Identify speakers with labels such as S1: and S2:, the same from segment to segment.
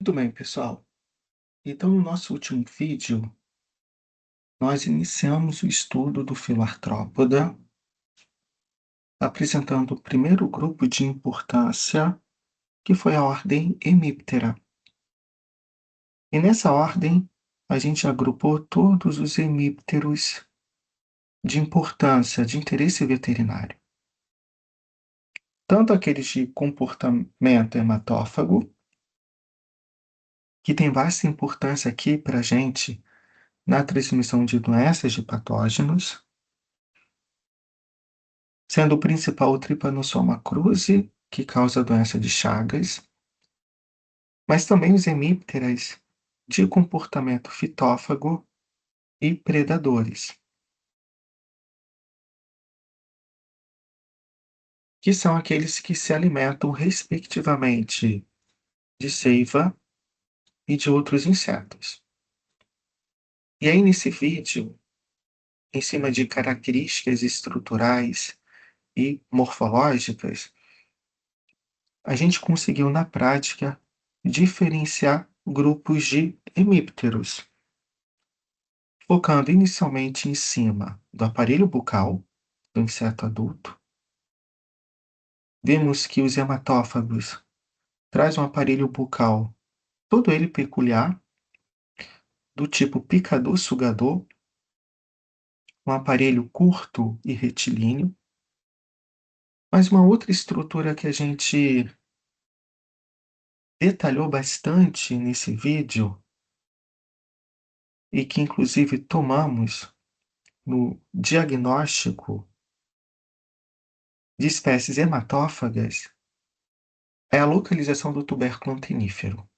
S1: Muito bem, pessoal. Então, no nosso último vídeo, nós iniciamos o estudo do filo artrópoda, apresentando o primeiro grupo de importância, que foi a ordem Hemiptera. E nessa ordem, a gente agrupou todos os hemípteros de importância, de interesse veterinário. Tanto aqueles de comportamento hematófago, que tem vasta importância aqui para a gente na transmissão de doenças de patógenos, sendo o principal o Trypanosoma cruzi, que causa a doença de Chagas, mas também os hemípteras de comportamento fitófago e predadores, que são aqueles que se alimentam, respectivamente, de seiva e de outros insetos. E aí, nesse vídeo, em cima de características estruturais e morfológicas, a gente conseguiu, na prática, diferenciar grupos de hemípteros, focando inicialmente em cima do aparelho bucal do inseto adulto. Vemos que os hematófagos trazem um aparelho bucal, todo ele peculiar, do tipo picador-sugador, um aparelho curto e retilíneo, mas uma outra estrutura que a gente detalhou bastante nesse vídeo e que inclusive tomamos no diagnóstico de espécies hematófagas é a localização do tubérculo antenífero.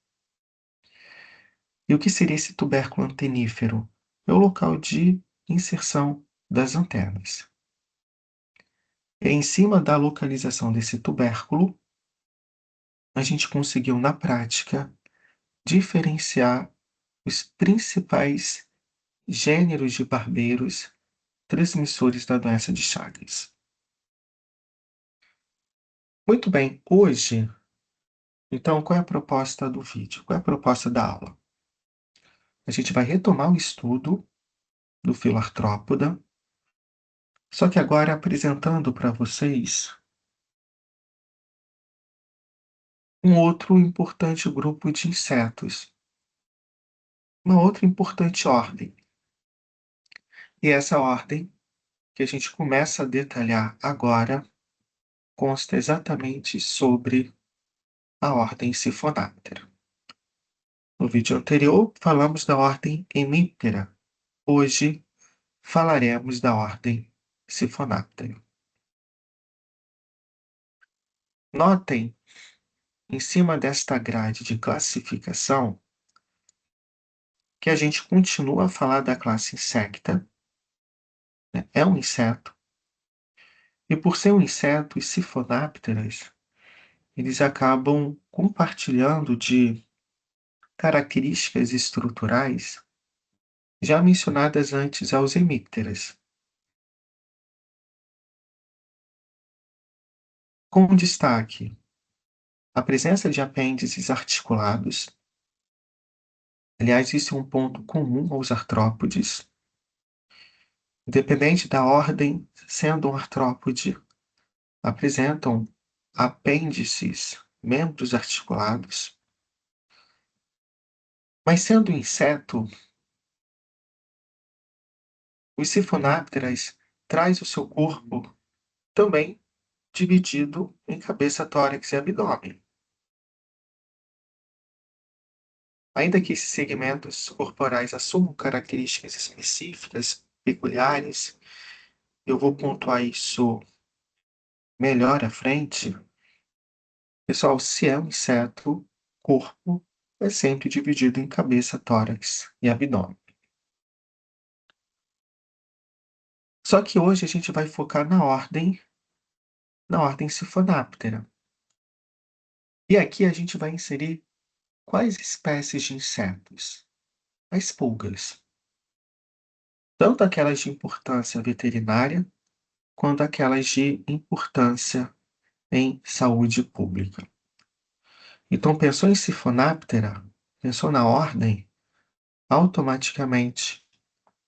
S1: E o que seria esse tubérculo antenífero? É o local de inserção das antenas. E em cima da localização desse tubérculo, a gente conseguiu, na prática, diferenciar os principais gêneros de barbeiros transmissores da doença de Chagas. Muito bem, hoje, então, qual é a proposta do vídeo? Qual é a proposta da aula? A gente vai retomar o estudo do filo artrópoda, só que agora apresentando para vocês um outro importante grupo de insetos, uma outra importante ordem. E essa ordem, que a gente começa a detalhar agora, consta exatamente sobre a ordem Siphonáptera. No vídeo anterior, falamos da ordem Hemiptera. Hoje, falaremos da ordem Siphonáptera. Notem, em cima desta grade de classificação, que a gente continua a falar da classe Insecta, né? É um inseto. E por ser um inseto, os sifonápteras, eles acabam compartilhando de características estruturais já mencionadas antes aos hemípteras, com destaque a presença de apêndices articulados. Aliás, isso é um ponto comum aos artrópodes. Independente da ordem, sendo um artrópode, apresentam apêndices, membros articulados. Mas sendo um inseto, os sifonápteras traz o seu corpo também dividido em cabeça, tórax e abdômen. Ainda que esses segmentos corporais assumam características específicas, peculiares, eu vou pontuar isso melhor à frente. Pessoal, se é um inseto, corpo é sempre dividido em cabeça, tórax e abdômen. Só que hoje a gente vai focar na ordem Siphonáptera. E aqui a gente vai inserir quais espécies de insetos? As pulgas. Tanto aquelas de importância veterinária, quanto aquelas de importância em saúde pública. Então, pensou em Siphonáptera? Pensou na ordem? Automaticamente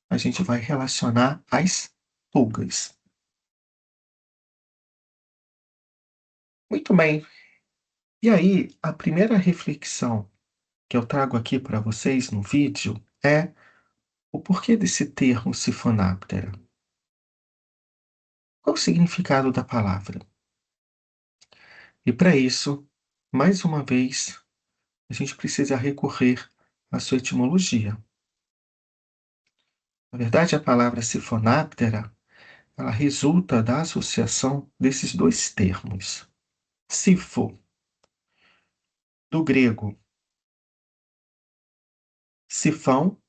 S1: a gente vai relacionar as pulgas. Muito bem. E aí, a primeira reflexão que eu trago aqui para vocês no vídeo é o porquê desse termo sifonáptera. Qual o significado da palavra? E para isso, mais uma vez, a gente precisa recorrer à sua etimologia. Na verdade, a palavra sifonáptera, ela resulta da associação desses dois termos. Sifo, do grego, sifão,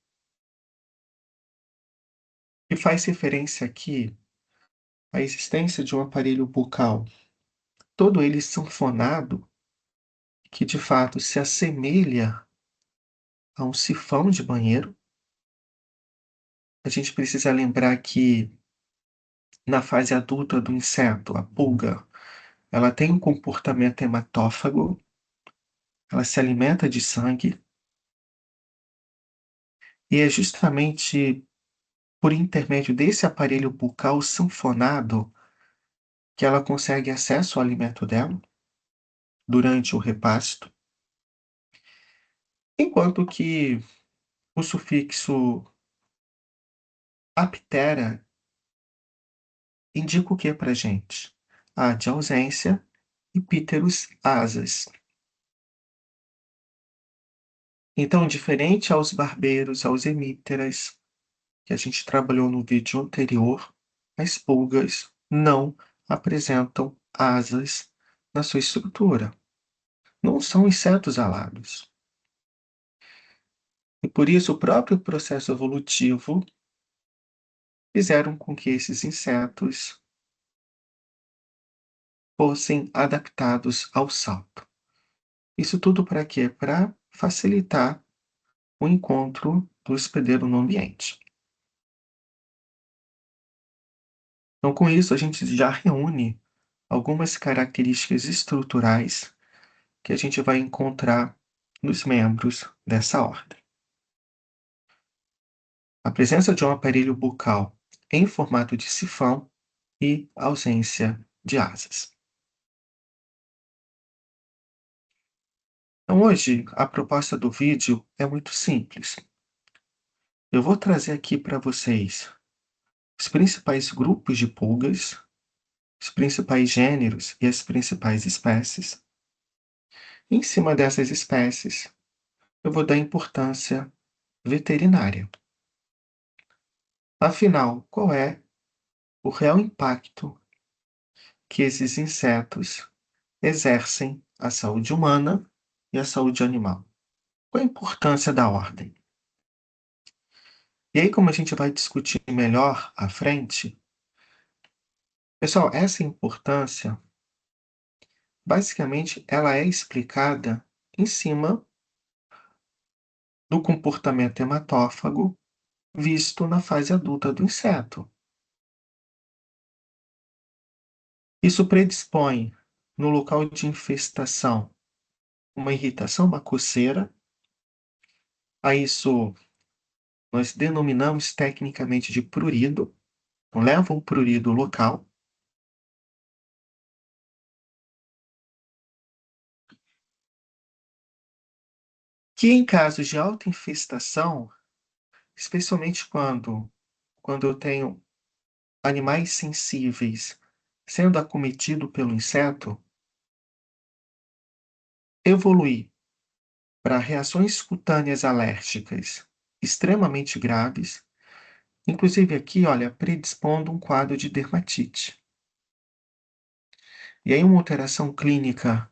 S1: que faz referência aqui à existência de um aparelho bucal, todo ele sanfonado, que de fato se assemelha a um sifão de banheiro. A gente precisa lembrar que na fase adulta do inseto, a pulga, ela tem um comportamento hematófago, ela se alimenta de sangue, e é justamente por intermédio desse aparelho bucal sanfonado que ela consegue acesso ao alimento dela durante o repasto, enquanto que o sufixo aptera indica o que para gente? A de ausência e píteros, asas. Então, diferente aos barbeiros, aos hemípteras, que a gente trabalhou no vídeo anterior, as pulgas não apresentam asas na sua estrutura. Não são insetos alados. E por isso o próprio processo evolutivo fizeram com que esses insetos fossem adaptados ao salto. Isso tudo para quê? Para facilitar o encontro do hospedeiro no ambiente. Então, com isso, a gente já reúne algumas características estruturais que a gente vai encontrar nos membros dessa ordem. A presença de um aparelho bucal em formato de sifão e ausência de asas. Então, hoje, a proposta do vídeo é muito simples. Eu vou trazer aqui para vocês os principais grupos de pulgas, os principais gêneros e as principais espécies. Em cima dessas espécies, eu vou dar importância veterinária. Afinal, qual é o real impacto que esses insetos exercem à saúde humana e à saúde animal? Qual a importância da ordem? E aí, como a gente vai discutir melhor à frente, pessoal, essa importância, basicamente, ela é explicada em cima do comportamento hematófago visto na fase adulta do inseto. Isso predispõe, no local de infestação, uma irritação, uma coceira. A isso nós denominamos tecnicamente de prurido. Então, leva um prurido local. Que em casos de alta infestação, especialmente quando eu tenho animais sensíveis sendo acometido pelo inseto, evoluir para reações cutâneas alérgicas extremamente graves, inclusive aqui, olha, predispondo um quadro de dermatite. E aí uma alteração clínica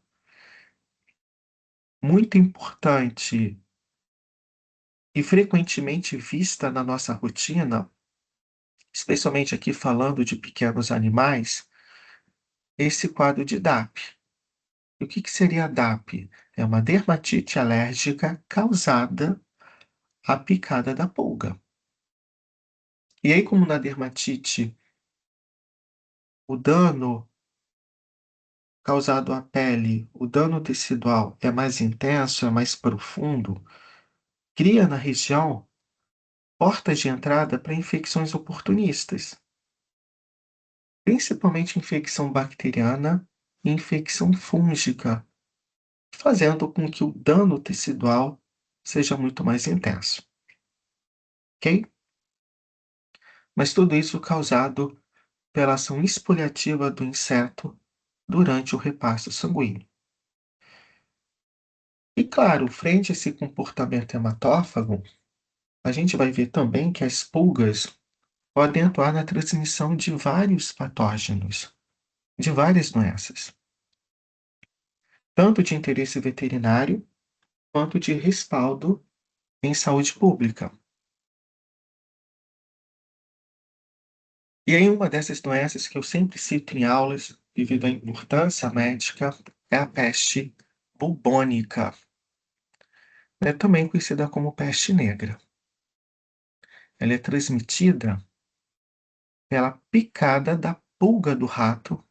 S1: muito importante e frequentemente vista na nossa rotina, especialmente aqui falando de pequenos animais, esse quadro de DAP. E o que que seria a DAP? É uma dermatite alérgica causada à picada da pulga. E aí, como na dermatite, o dano causado à pele, o dano tecidual é mais intenso, é mais profundo, cria na região portas de entrada para infecções oportunistas, principalmente infecção bacteriana e infecção fúngica, fazendo com que o dano tecidual seja muito mais intenso, ok? Mas tudo isso causado pela ação exfoliativa do inseto durante o repasto sanguíneo. E claro, frente a esse comportamento hematófago, a gente vai ver também que as pulgas podem atuar na transmissão de vários patógenos, de várias doenças, tanto de interesse veterinário quanto de respaldo em saúde pública. E aí, uma dessas doenças que eu sempre cito em aulas, devido à importância médica, é a peste bubônica, é também conhecida como peste negra. Ela é transmitida pela picada da pulga do rato,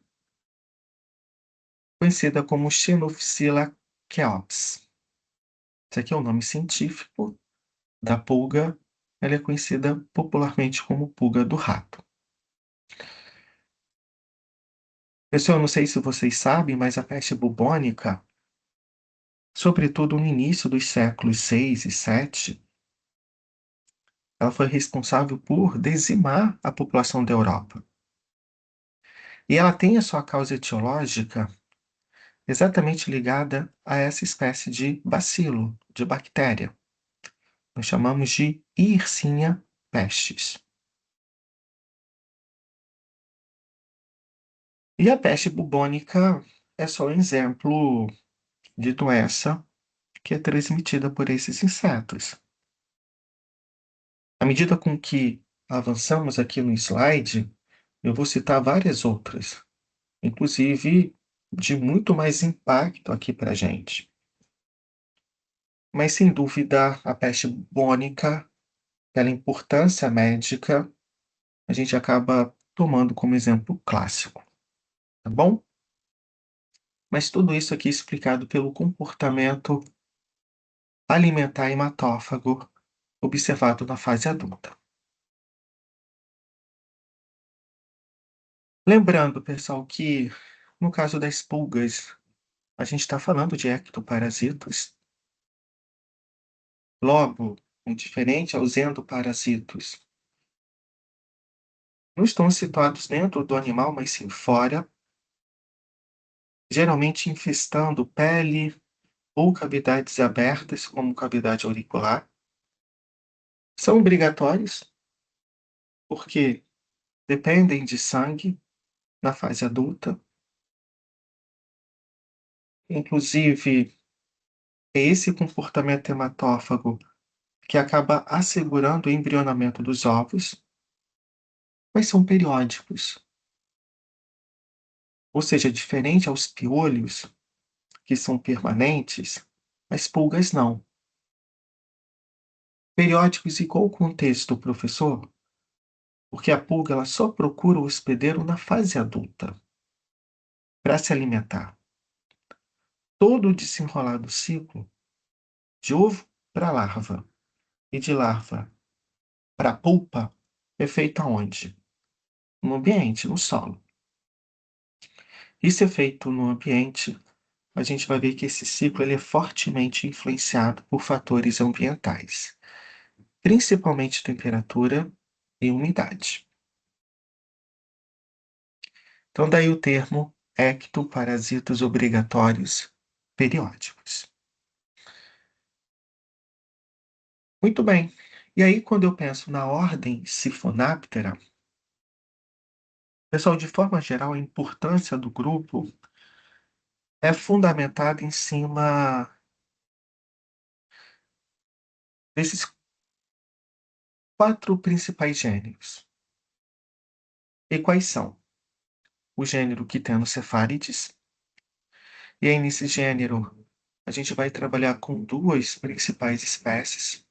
S1: conhecida como Xenophila chaops. Esse aqui é o nome científico da pulga, ela é conhecida popularmente como pulga do rato. Pessoal, eu não sei se vocês sabem, mas a peste bubônica, sobretudo no início dos séculos 6 e 7, ela foi responsável por dizimar a população da Europa. E ela tem a sua causa etiológica exatamente ligada a essa espécie de bacilo, de bactéria. Nós chamamos de Yersinia pestis. E a peste bubônica é só um exemplo de doença que é transmitida por esses insetos. À medida com que avançamos aqui no slide, eu vou citar várias outras, inclusive de muito mais impacto aqui para a gente. Mas, sem dúvida, a peste bubônica, pela importância médica, a gente acaba tomando como exemplo clássico, tá bom? Mas tudo isso aqui explicado pelo comportamento alimentar hematófago observado na fase adulta. Lembrando, pessoal, que no caso das pulgas, a gente está falando de ectoparasitos. Logo, indiferente aos endoparasitos, não estão situados dentro do animal, mas sim fora, geralmente infestando pele ou cavidades abertas, como cavidade auricular. São obrigatórios porque dependem de sangue na fase adulta. Inclusive, é esse comportamento hematófago que acaba assegurando o embrionamento dos ovos, mas são periódicos. Ou seja, diferente aos piolhos, que são permanentes, as pulgas não. Periódicos e qual o contexto, professor? Porque a pulga ela só procura o hospedeiro na fase adulta, para se alimentar. Todo o desenrolar do ciclo, de ovo para larva, e de larva para pulpa, é feito aonde? No ambiente, no solo. Isso é feito no ambiente, a gente vai ver que esse ciclo ele é fortemente influenciado por fatores ambientais, principalmente temperatura e umidade. Então, daí o termo ectoparasitos obrigatórios periódicos. Muito bem. E aí, quando eu penso na ordem Siphonaptera, pessoal, de forma geral, a importância do grupo é fundamentada em cima desses quatro principais gêneros. E quais são? O gênero Quitenocephalides, e aí nesse gênero a gente vai trabalhar com duas principais espécies,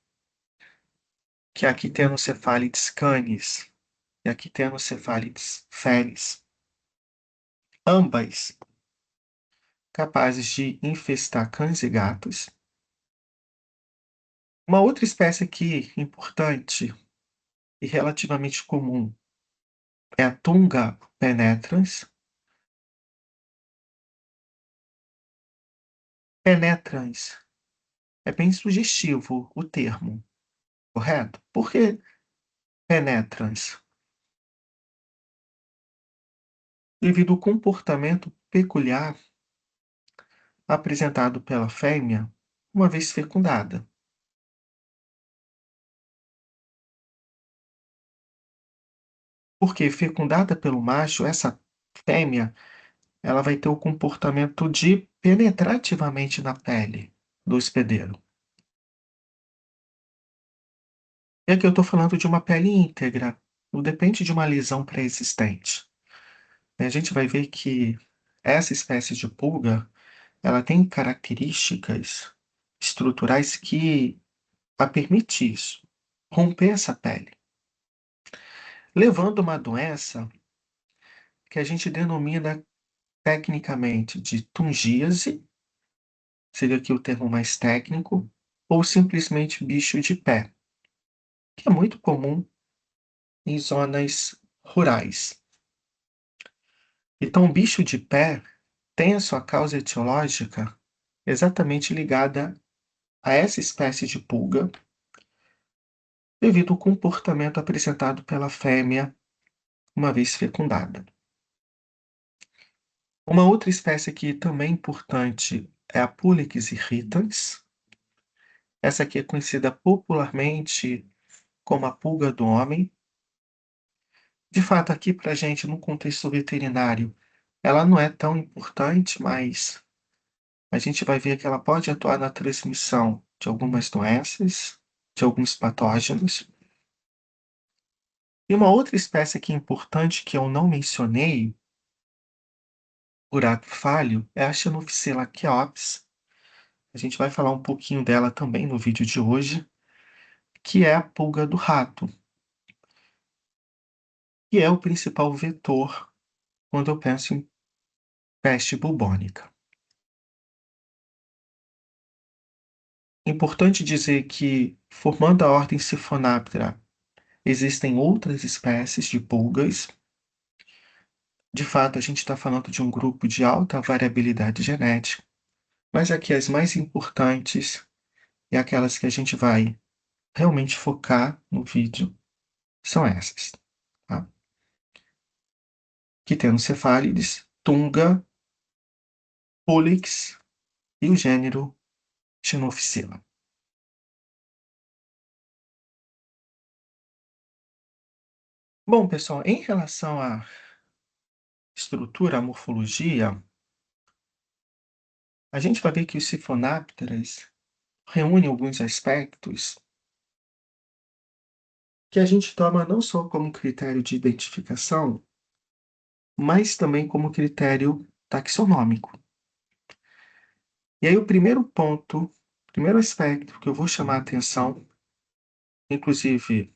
S1: que é a Quitenocephalides canis e a Quitenocephalides felis. Ambas capazes de infestar cães e gatos. Uma outra espécie aqui importante e relativamente comum é a Tunga penetrans. Penetrans é bem sugestivo o termo, correto? Por que penetrans? Devido ao comportamento peculiar apresentado pela fêmea uma vez fecundada. Porque fecundada pelo macho, essa fêmea, ela vai ter o comportamento de penetrar ativamente na pele do hospedeiro. E aqui eu estou falando de uma pele íntegra, não depende de uma lesão pré-existente. A gente vai ver que essa espécie de pulga, ela tem características estruturais que a permite isso, romper essa pele, levando uma doença que a gente denomina tecnicamente de tungíase, seria aqui o termo mais técnico, ou simplesmente bicho de pé, que é muito comum em zonas rurais. Então, o bicho de pé tem a sua causa etiológica exatamente ligada a essa espécie de pulga, devido ao comportamento apresentado pela fêmea uma vez fecundada. Uma outra espécie aqui também importante é a Pulex irritans. Essa aqui é conhecida popularmente como a pulga do homem. De fato, aqui para a gente, no contexto veterinário, ela não é tão importante, mas a gente vai ver que ela pode atuar na transmissão de algumas doenças, de alguns patógenos. E uma outra espécie aqui importante que eu não mencionei, por ato falho, é a Xenophila chaops. A gente vai falar um pouquinho dela também no vídeo de hoje, que é a pulga do rato, que é o principal vetor quando eu penso em peste bubônica. Importante dizer que, formando a ordem Siphonáptera, existem outras espécies de pulgas. De fato, a gente está falando de um grupo de alta variabilidade genética, mas aqui as mais importantes e aquelas que a gente vai realmente focar no vídeo são essas, tá? Quitenocephalides, Tunga, Pulex e o gênero Xenophila. Bom, pessoal, em relação à estrutura, à morfologia, a gente vai ver que os sifonápteras reúnem alguns aspectos que a gente toma não só como critério de identificação, mas também como critério taxonômico. E aí o primeiro ponto, o primeiro aspecto que eu vou chamar a atenção, inclusive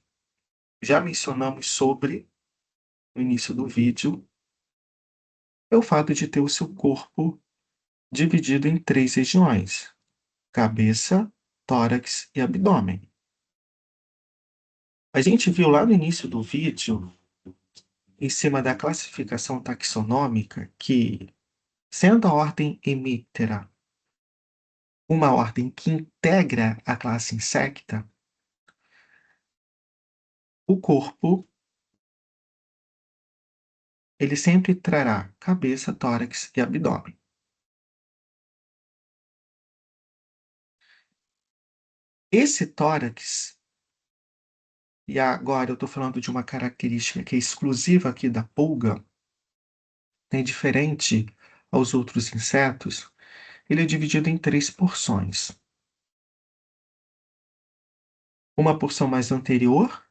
S1: já mencionamos sobre no início do vídeo, é o fato de ter o seu corpo dividido em três regiões: cabeça, tórax e abdômen. A gente viu lá no início do vídeo, em cima da classificação taxonômica, que, sendo a ordem Hemiptera uma ordem que integra a classe Insecta, o corpo ele sempre trará cabeça, tórax e abdômen. Esse tórax, e agora eu estou falando de uma característica que é exclusiva aqui da pulga, né, diferente aos outros insetos, ele é dividido em três porções. Uma porção mais anterior,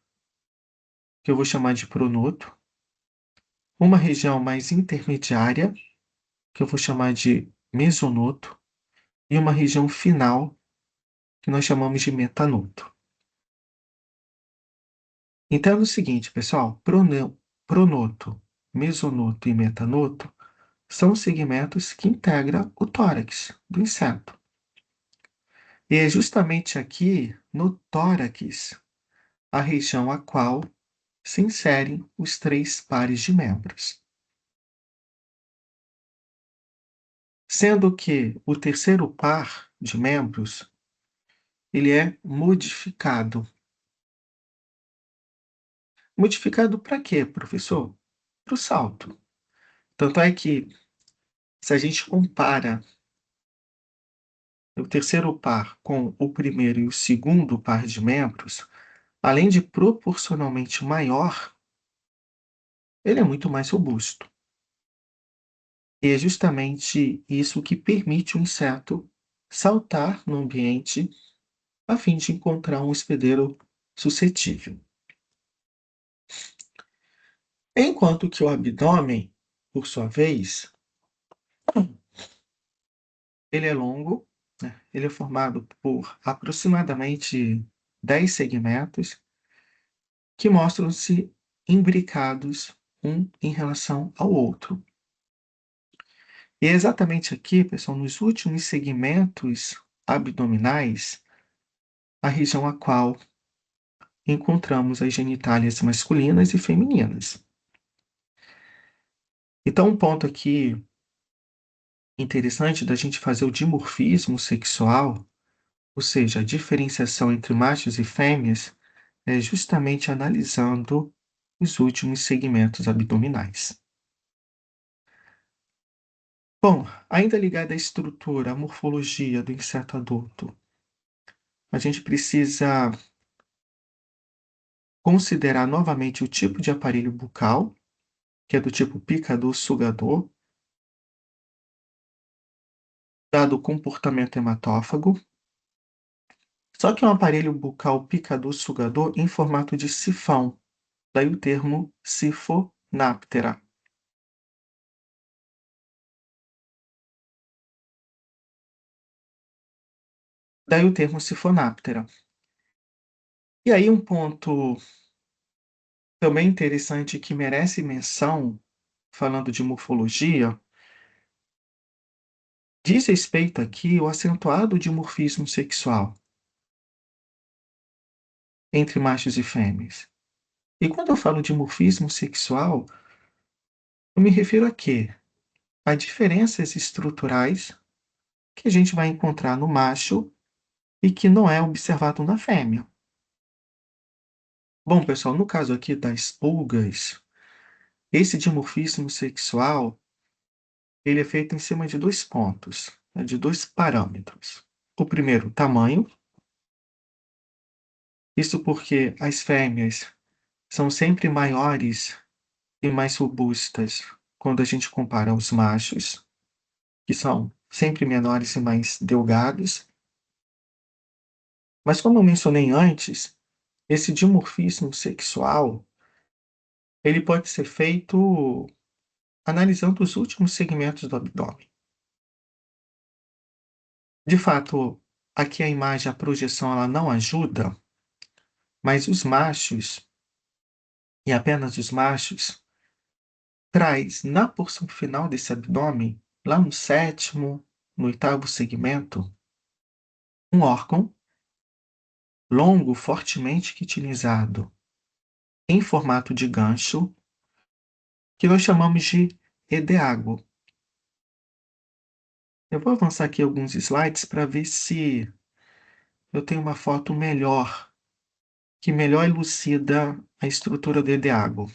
S1: que eu vou chamar de pronoto, uma região mais intermediária, que eu vou chamar de mesonoto, e uma região final, que nós chamamos de metanoto. Então é o seguinte, pessoal, pronoto, mesonoto e metanoto são os segmentos que integram o tórax do inseto. E é justamente aqui, no tórax, a região a qual se inserem os 3 pares de membros. Sendo que o terceiro par de membros, ele é modificado. Modificado para quê, professor? Para o salto. Tanto é que, se a gente compara o terceiro par com o primeiro e o segundo par de membros, além de proporcionalmente maior, ele é muito mais robusto. E é justamente isso que permite o inseto saltar no ambiente a fim de encontrar um hospedeiro suscetível. Enquanto que o abdômen, por sua vez, ele é longo, né? Ele é formado por aproximadamente 10 segmentos que mostram-se imbricados um em relação ao outro. E é exatamente aqui, pessoal, nos últimos segmentos abdominais, a região a qual encontramos as genitálias masculinas e femininas. Então, um ponto aqui interessante da gente fazer o dimorfismo sexual, ou seja, a diferenciação entre machos e fêmeas, é justamente analisando os últimos segmentos abdominais. Bom, ainda ligado à estrutura, à morfologia do inseto adulto, a gente precisa considerar novamente o tipo de aparelho bucal, que é do tipo picador-sugador, dado o comportamento hematófago. Só que é um aparelho bucal picador-sugador em formato de sifão, daí o termo sifonáptera. Daí o termo sifonáptera. E aí um ponto também interessante que merece menção, falando de morfologia, diz respeito aqui ao acentuado dimorfismo sexual entre machos e fêmeas. E quando eu falo de dimorfismo sexual, eu me refiro a quê? A diferenças estruturais que a gente vai encontrar no macho e que não é observado na fêmea. Bom, pessoal, no caso aqui das pulgas, esse dimorfismo sexual, ele é feito em cima de 2 pontos, né, de 2 parâmetros. O primeiro, tamanho. Isso porque as fêmeas são sempre maiores e mais robustas quando a gente compara aos machos, que são sempre menores e mais delgados. Mas como eu mencionei antes, esse dimorfismo sexual, ele pode ser feito analisando os últimos segmentos do abdômen. De fato, aqui a imagem, a projeção, ela não ajuda, mas os machos, e apenas os machos, traz na porção final desse abdômen, lá no sétimo, no oitavo segmento, um órgão longo, fortemente quitinizado, em formato de gancho, que nós chamamos de edeago. Eu vou avançar aqui alguns slides para ver se eu tenho uma foto melhor, que melhor elucida a estrutura do edeago.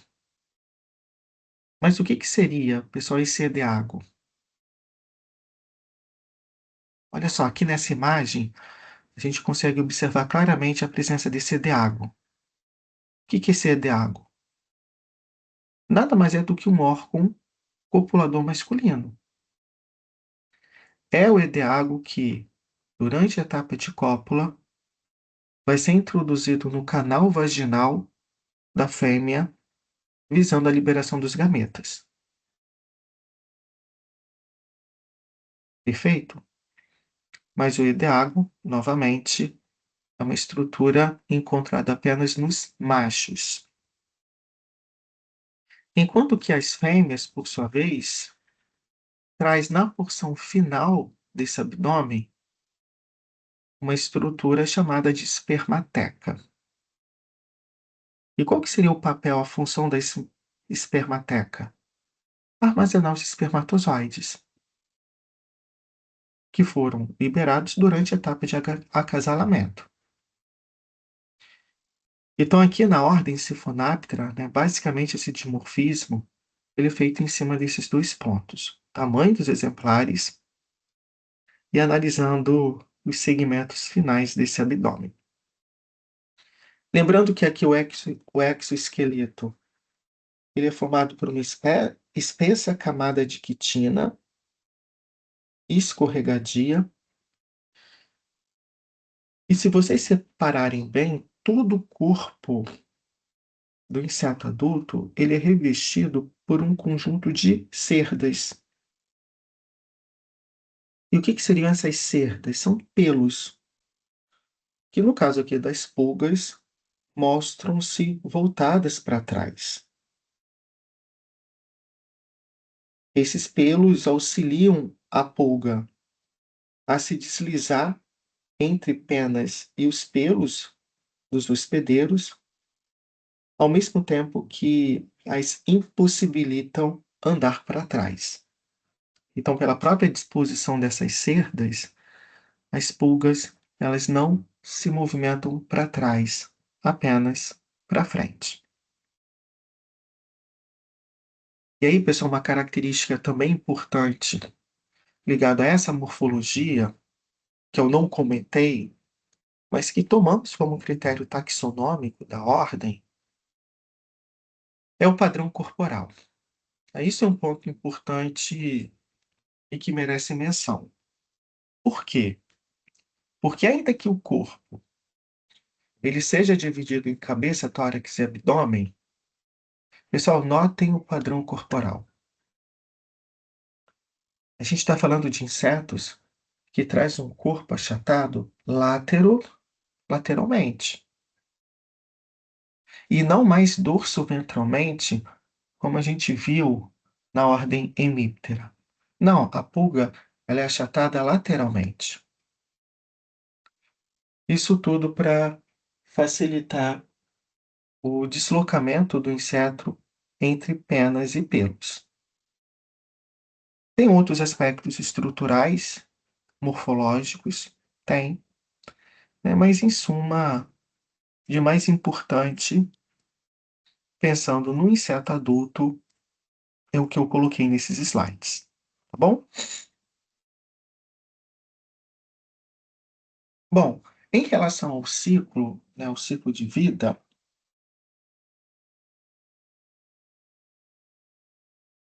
S1: Mas o que que seria, pessoal, esse edeago? Olha só, aqui nessa imagem, a gente consegue observar claramente a presença desse edeago. O que que é esse edeago? Nada mais é do que um órgão copulador masculino. É o edeago que, durante a etapa de cópula, vai ser introduzido no canal vaginal da fêmea, visando a liberação dos gametas. Perfeito? Mas o edeago, novamente, é uma estrutura encontrada apenas nos machos. Enquanto que as fêmeas, por sua vez, traz na porção final desse abdômen uma estrutura chamada de espermateca. E qual que seria o papel, a função da espermateca? Armazenar os espermatozoides, que foram liberados durante a etapa de acasalamento. Então, aqui na ordem Siphonaptera, né, basicamente esse dimorfismo ele é feito em cima desses dois pontos: tamanho dos exemplares e analisando os segmentos finais desse abdômen. Lembrando que aqui o exoesqueleto ele é formado por uma espessa camada de quitina escorregadia. E se vocês separarem bem, todo o corpo do inseto adulto ele é revestido por um conjunto de cerdas. E o que seriam essas cerdas? São pelos, que no caso aqui das pulgas, mostram-se voltadas para trás. Esses pelos auxiliam a pulga a se deslizar entre penas e os pelos dos hospedeiros, ao mesmo tempo que as impossibilitam andar para trás. Então, pela própria disposição dessas cerdas, as pulgas elas não se movimentam para trás, apenas para frente. E aí, pessoal, uma característica também importante ligada a essa morfologia, que eu não comentei, mas que tomamos como critério taxonômico da ordem, é o padrão corporal. Isso é um ponto importante e que merece menção. Por quê? Porque ainda que o corpo ele seja dividido em cabeça, tórax e abdômen, pessoal, notem o padrão corporal. A gente está falando de insetos que traz um corpo achatado lateralmente. E não mais dorso-ventralmente, como a gente viu na ordem hemíptera. Não, a pulga ela é achatada lateralmente. Isso tudo para facilitar o deslocamento do inseto entre penas e pelos. Tem outros aspectos estruturais, morfológicos? Tem, né? Mas em suma, de mais importante, pensando no inseto adulto, é o que eu coloquei nesses slides, tá bom? Bom, em relação ao ciclo, né, o ciclo de vida,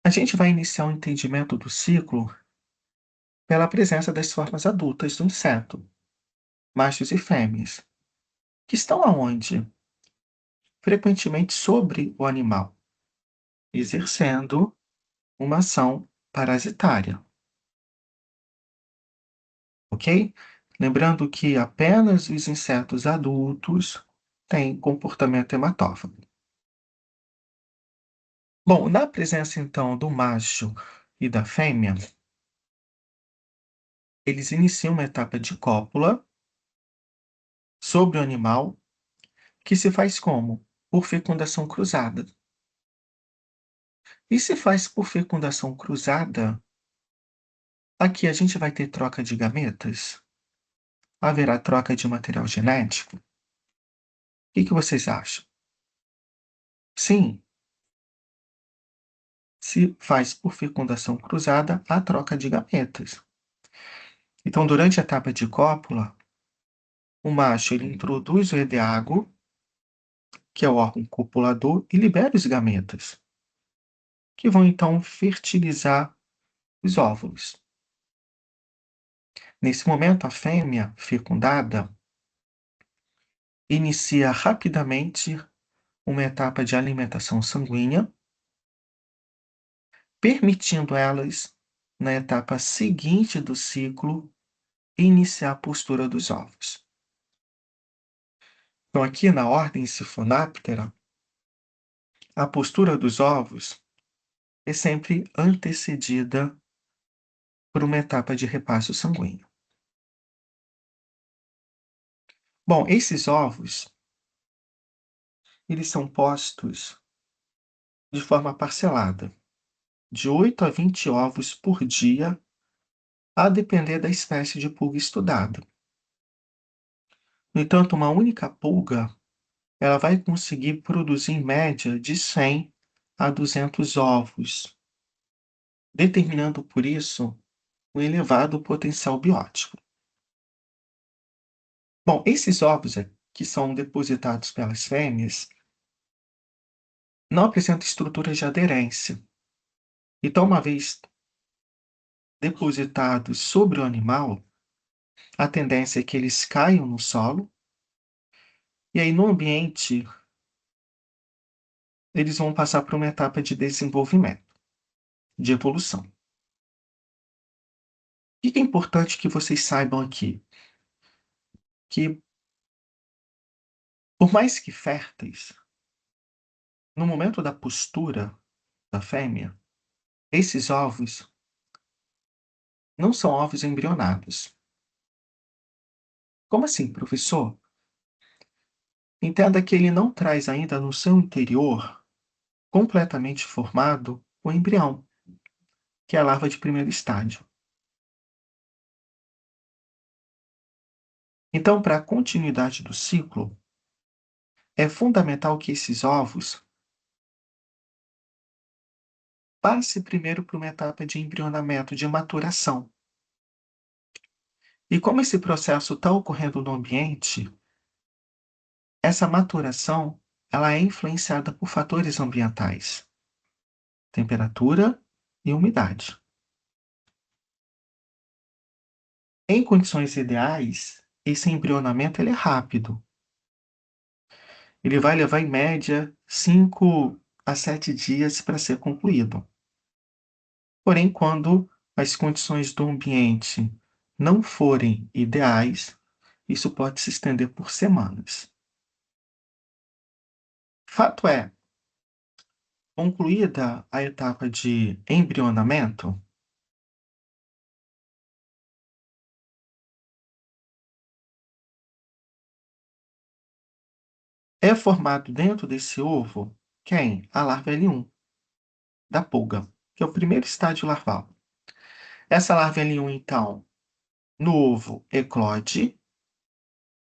S1: a gente vai iniciar o entendimento do ciclo pela presença das formas adultas do inseto, machos e fêmeas, que estão aonde? Frequentemente sobre o animal, exercendo uma ação parasitária, ok? Lembrando que apenas os insetos adultos têm comportamento hematófago. Bom, na presença então do macho e da fêmea, eles iniciam uma etapa de cópula sobre o animal, que se faz como? Por fecundação cruzada. E se faz por fecundação cruzada, aqui a gente vai ter troca de gametas? Haverá troca de material genético? O que vocês acham? Sim, se faz por fecundação cruzada a troca de gametas. Então, durante a etapa de cópula, o macho ele introduz o edeago, que é o órgão copulador, e libera os gametas, que vão então fertilizar os óvulos. Nesse momento, a fêmea fecundada inicia rapidamente uma etapa de alimentação sanguínea, permitindo elas, na etapa seguinte do ciclo, iniciar a postura dos ovos. Então, aqui na ordem Siphonaptera, a postura dos ovos é sempre antecedida por uma etapa de repasso sanguíneo. Bom, esses ovos, eles são postos de forma parcelada, de 8 a 20 ovos por dia, a depender da espécie de pulga estudada. No entanto, uma única pulga, ela vai conseguir produzir em média de 100 a 200 ovos, determinando por isso um elevado potencial biótico. Bom, esses ovos que são depositados pelas fêmeas não apresentam estruturas de aderência. Então, uma vez depositados sobre o animal, a tendência é que eles caiam no solo, e aí no ambiente eles vão passar por uma etapa de desenvolvimento, de evolução. O que é importante que vocês saibam aqui? Que, por mais que férteis, no momento da postura da fêmea, esses ovos não são ovos embrionados. Como assim, professor? Entenda que ele não traz ainda no seu interior, completamente formado, o embrião, que é a larva de primeiro estágio. Então, para a continuidade do ciclo, é fundamental que esses ovos passem primeiro por uma etapa de embrionamento, de maturação. E como esse processo está ocorrendo no ambiente, essa maturação ela é influenciada por fatores ambientais, temperatura e umidade. Em condições ideais, esse embrionamento ele é rápido. Ele vai levar, em média, 5 a 7 dias para ser concluído. Porém, quando as condições do ambiente não forem ideais, isso pode se estender por semanas. Fato é, concluída a etapa de embrionamento, é formado dentro desse ovo quem? A larva L1 da pulga, que é o primeiro estágio larval. Essa larva L1, então, no ovo eclode,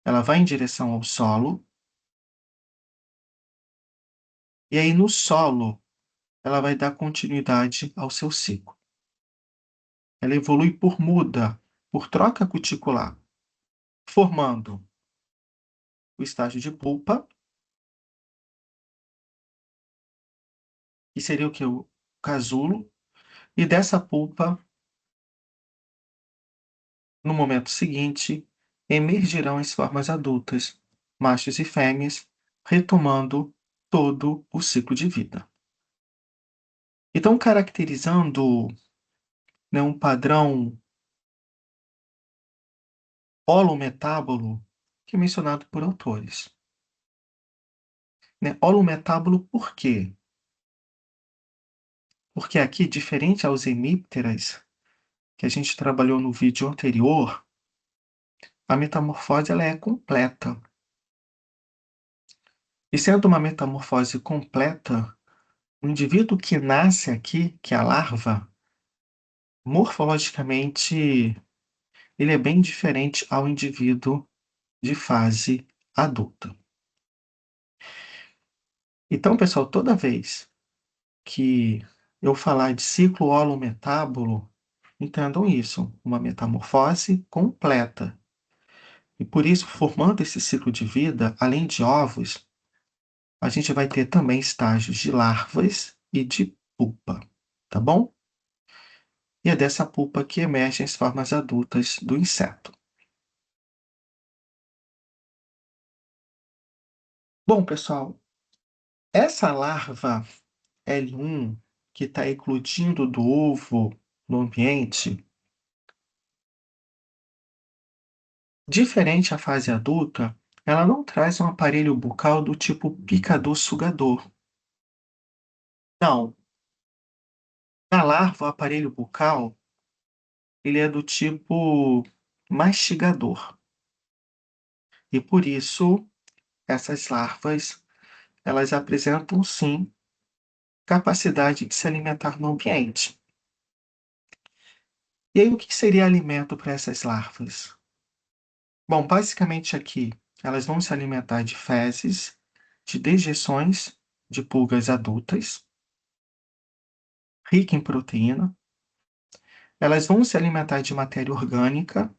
S1: ela vai em direção ao solo, e aí no solo ela vai dar continuidade ao seu ciclo. Ela evolui por muda, por troca cuticular, formando o estágio de pupa, que seria o que? O casulo, e dessa pulpa, no momento seguinte, emergirão as formas adultas, machos e fêmeas, retomando todo o ciclo de vida. Então, caracterizando, né, um padrão holometábolo que é mencionado por autores. Né? Holometábolo por quê? Porque aqui, diferente aos hemípteras, que a gente trabalhou no vídeo anterior, a metamorfose ela é completa. E sendo uma metamorfose completa, o indivíduo que nasce aqui, que é a larva, morfologicamente, ele é bem diferente ao indivíduo de fase adulta. Então, pessoal, toda vez que eu falar de ciclo holometábolo, entendam isso, uma metamorfose completa. E por isso, formando esse ciclo de vida, além de ovos, a gente vai ter também estágios de larvas e de pupa, tá bom? E é dessa pulpa que emergem as formas adultas do inseto. Bom, pessoal, essa larva L1 que está eclodindo do ovo no ambiente, diferente à fase adulta, ela não traz um aparelho bucal do tipo picador-sugador. Não, na larva, o aparelho bucal ele é do tipo mastigador. E por isso, essas larvas, elas apresentam sim capacidade de se alimentar no ambiente. E aí, o que seria alimento para essas larvas? Bom, basicamente aqui, elas vão se alimentar de fezes, de dejeções de pulgas adultas, rica em proteína. Elas vão se alimentar de matéria orgânica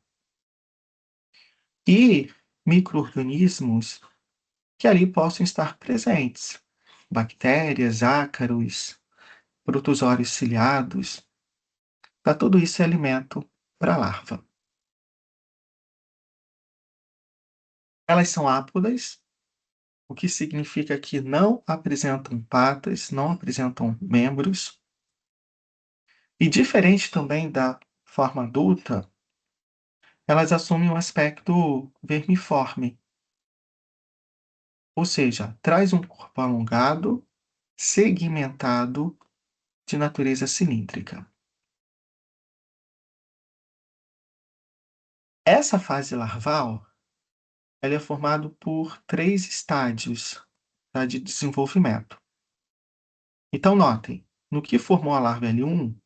S1: e micro-organismos que ali possam estar presentes. Bactérias, ácaros, protozoários ciliados. Tá, tudo isso é alimento para a larva. Elas são ápodas, o que significa que não apresentam patas, não apresentam membros. E diferente também da forma adulta, elas assumem um aspecto vermiforme, ou seja, traz um corpo alongado, segmentado, de natureza cilíndrica. Essa fase larval, ela é formada por 3 estágios, tá, de desenvolvimento. Então notem, no que formou a larva L1,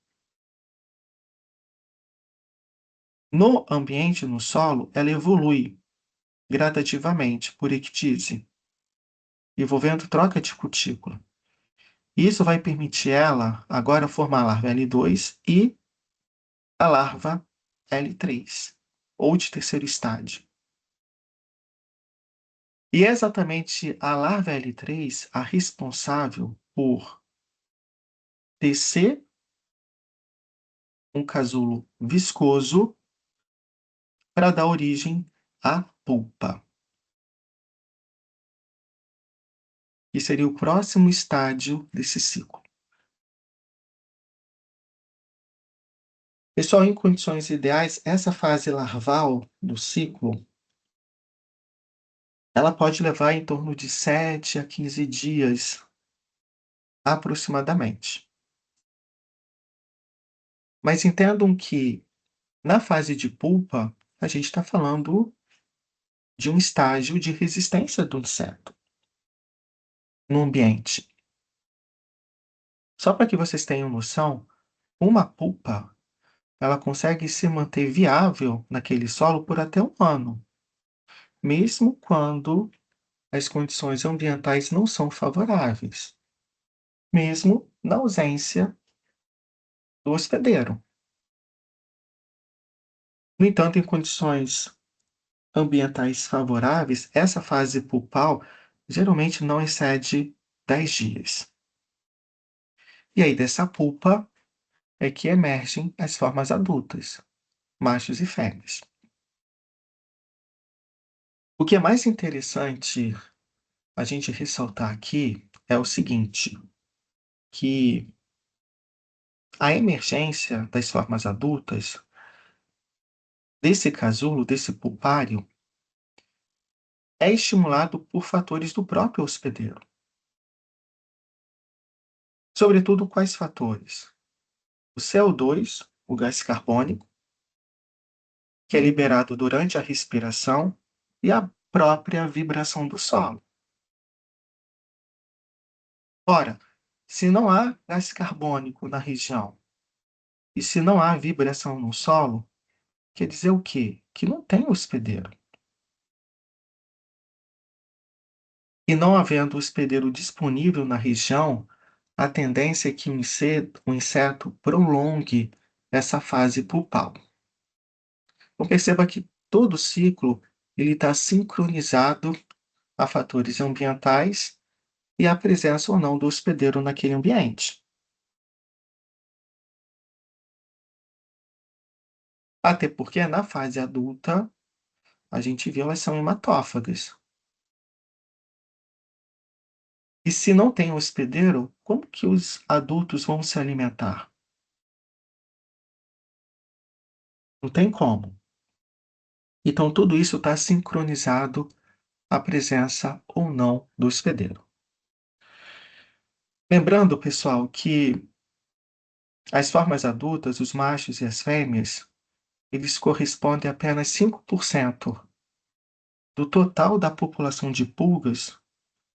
S1: no ambiente, no solo, ela evolui gradativamente por ectise, envolvendo troca de cutícula. Isso vai permitir ela agora formar a larva L2 e a larva L3, ou de terceiro estágio. E é exatamente a larva L3 a responsável por tecer um casulo viscoso para dar origem à pulpa, que seria o próximo estágio desse ciclo. Pessoal, em condições ideais, essa fase larval do ciclo, ela pode levar em torno de 7 a 15 dias, aproximadamente. Mas entendam que, na fase de pulpa, a gente está falando de um estágio de resistência do inseto no ambiente. Só para que vocês tenham noção, uma pulpa, ela consegue se manter viável naquele solo por até 1 ano, mesmo quando as condições ambientais não são favoráveis, mesmo na ausência do hospedeiro. No entanto, em condições ambientais favoráveis, essa fase pulpal geralmente não excede 10 dias. E aí, dessa pulpa é que emergem as formas adultas, machos e fêmeas. O que é mais interessante a gente ressaltar aqui é o seguinte, que a emergência das formas adultas desse casulo, desse pulpário, é estimulado por fatores do próprio hospedeiro. Sobretudo, quais fatores? O CO2, o gás carbônico, que é liberado durante a respiração, e a própria vibração do solo. Ora, se não há gás carbônico na região e se não há vibração no solo, quer dizer o quê? Que não tem hospedeiro. E não havendo hospedeiro disponível na região, a tendência é que o inseto prolongue essa fase pulpal. Então perceba que todo o ciclo ele está sincronizado a fatores ambientais e a presença ou não do hospedeiro naquele ambiente. Até porque na fase adulta, a gente viu, elas são hematófagas. E se não tem hospedeiro, como que os adultos vão se alimentar? Não tem como. Então, tudo isso está sincronizado à presença ou não do hospedeiro. Lembrando, pessoal, que as formas adultas, os machos e as fêmeas, eles correspondem a apenas 5% do total da população de pulgas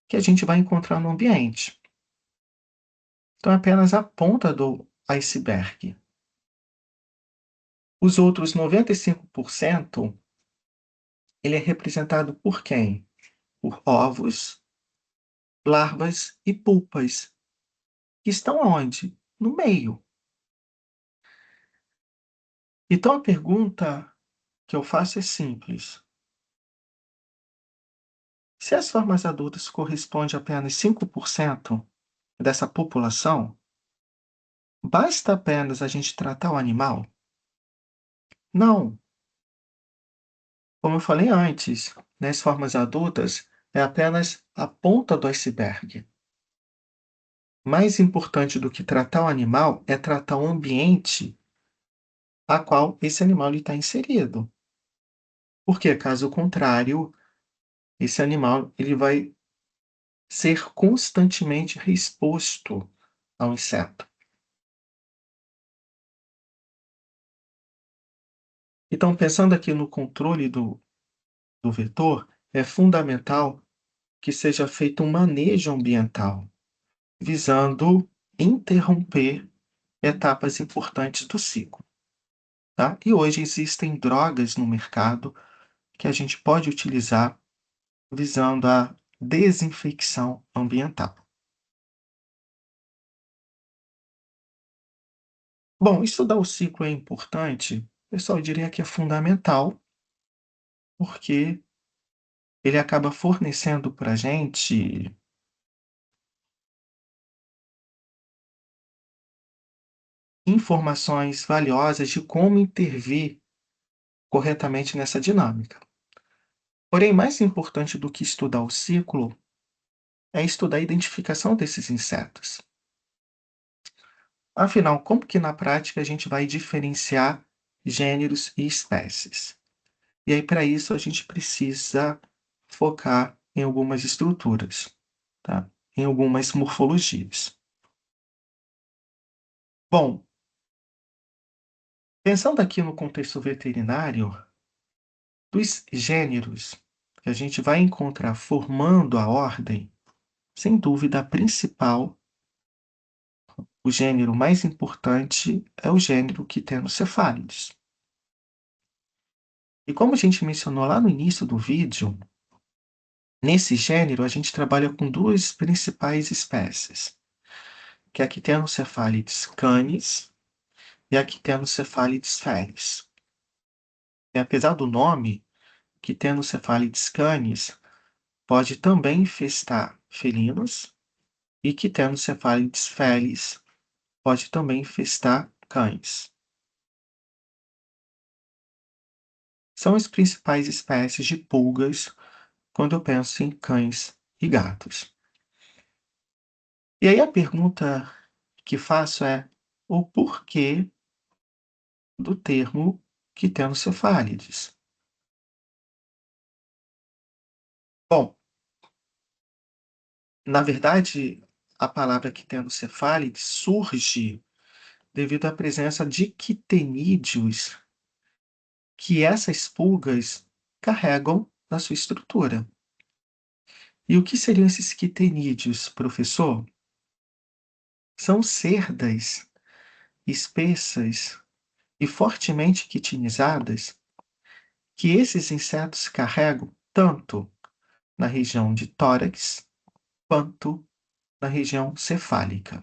S1: que a gente vai encontrar no ambiente. Então, é apenas a ponta do iceberg. Os outros 95%, ele é representado por quem? Por ovos, larvas e pulpas, que estão onde? No meio. Então, a pergunta que eu faço é simples. Se as formas adultas correspondem a apenas 5% dessa população, basta apenas a gente tratar o animal? Não. Como eu falei antes, nas formas adultas é apenas a ponta do iceberg. Mais importante do que tratar o animal é tratar o ambiente a qual esse animal está inserido. Porque, caso contrário, esse animal ele vai ser constantemente exposto ao inseto. Então, pensando aqui no controle do vetor, é fundamental que seja feito um manejo ambiental, visando interromper etapas importantes do ciclo, tá? E hoje existem drogas no mercado que a gente pode utilizar visando a desinfecção ambiental. Bom, estudar o ciclo é importante, pessoal, eu diria que é fundamental, porque ele acaba fornecendo para a gente informações valiosas de como intervir corretamente nessa dinâmica. Porém, mais importante do que estudar o ciclo é estudar a identificação desses insetos. Afinal, como que na prática a gente vai diferenciar gêneros e espécies? E aí, para isso, a gente precisa focar em algumas estruturas, tá? Em algumas morfologias. Bom, pensando aqui no contexto veterinário, dos gêneros que a gente vai encontrar formando a ordem, sem dúvida a principal, o gênero mais importante é o gênero Quitenocephalids. E como a gente mencionou lá no início do vídeo, nesse gênero a gente trabalha com duas principais espécies, que é a Quitenocephalids canis e a Quitenocephalids felis. E apesar do nome, Quitenocephalids canis pode também infestar felinos e Quitenocephalids felis pode também infestar cães. São as principais espécies de pulgas quando eu penso em cães e gatos. E aí a pergunta que faço é o porquê do termo quitenocephalides. Bom, na verdade, a palavra quitenocephalides surge devido à presença de quitenídeos que essas pulgas carregam na sua estrutura. E o que seriam esses quitenídeos, professor? São cerdas espessas e fortemente quitinizadas que esses insetos carregam tanto na região de tórax quanto na região cefálica.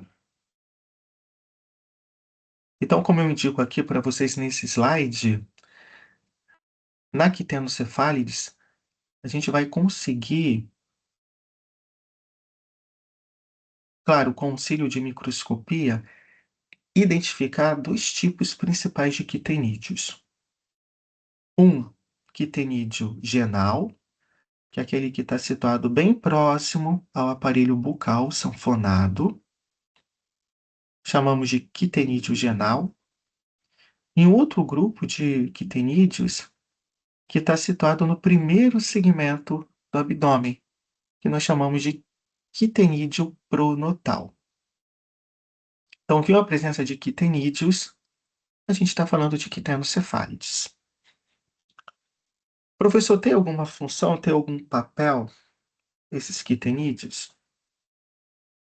S1: Então, como eu indico aqui para vocês nesse slide, na quitenocephalides, a gente vai conseguir, claro, com auxílio de microscopia, identificar dois tipos principais de quitenídeos. Um quitenídeo genal, que é aquele que está situado bem próximo ao aparelho bucal sanfonado, chamamos de quitenídeo genal, e um outro grupo de quitenídeos que está situado no primeiro segmento do abdômen, que nós chamamos de quitenídeo pronotal. Então, viu a presença de quitenídeos, a gente está falando de quiternocefálides. Professor, tem alguma função, tem algum papel esses quitenídeos?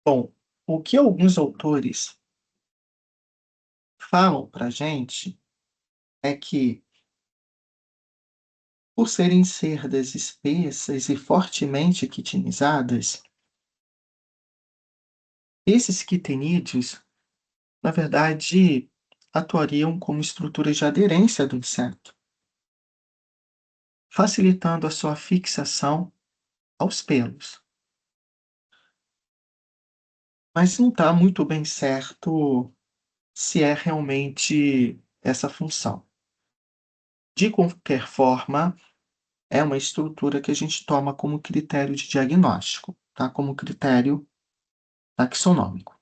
S1: Bom, o que alguns autores falam para a gente é que, por serem cerdas espessas e fortemente quitinizadas, esses quitenídeos, na verdade, atuariam como estruturas de aderência do inseto, facilitando a sua fixação aos pelos. Mas não está muito bem certo se é realmente essa função. De qualquer forma, é uma estrutura que a gente toma como critério de diagnóstico, tá? Como critério taxonômico.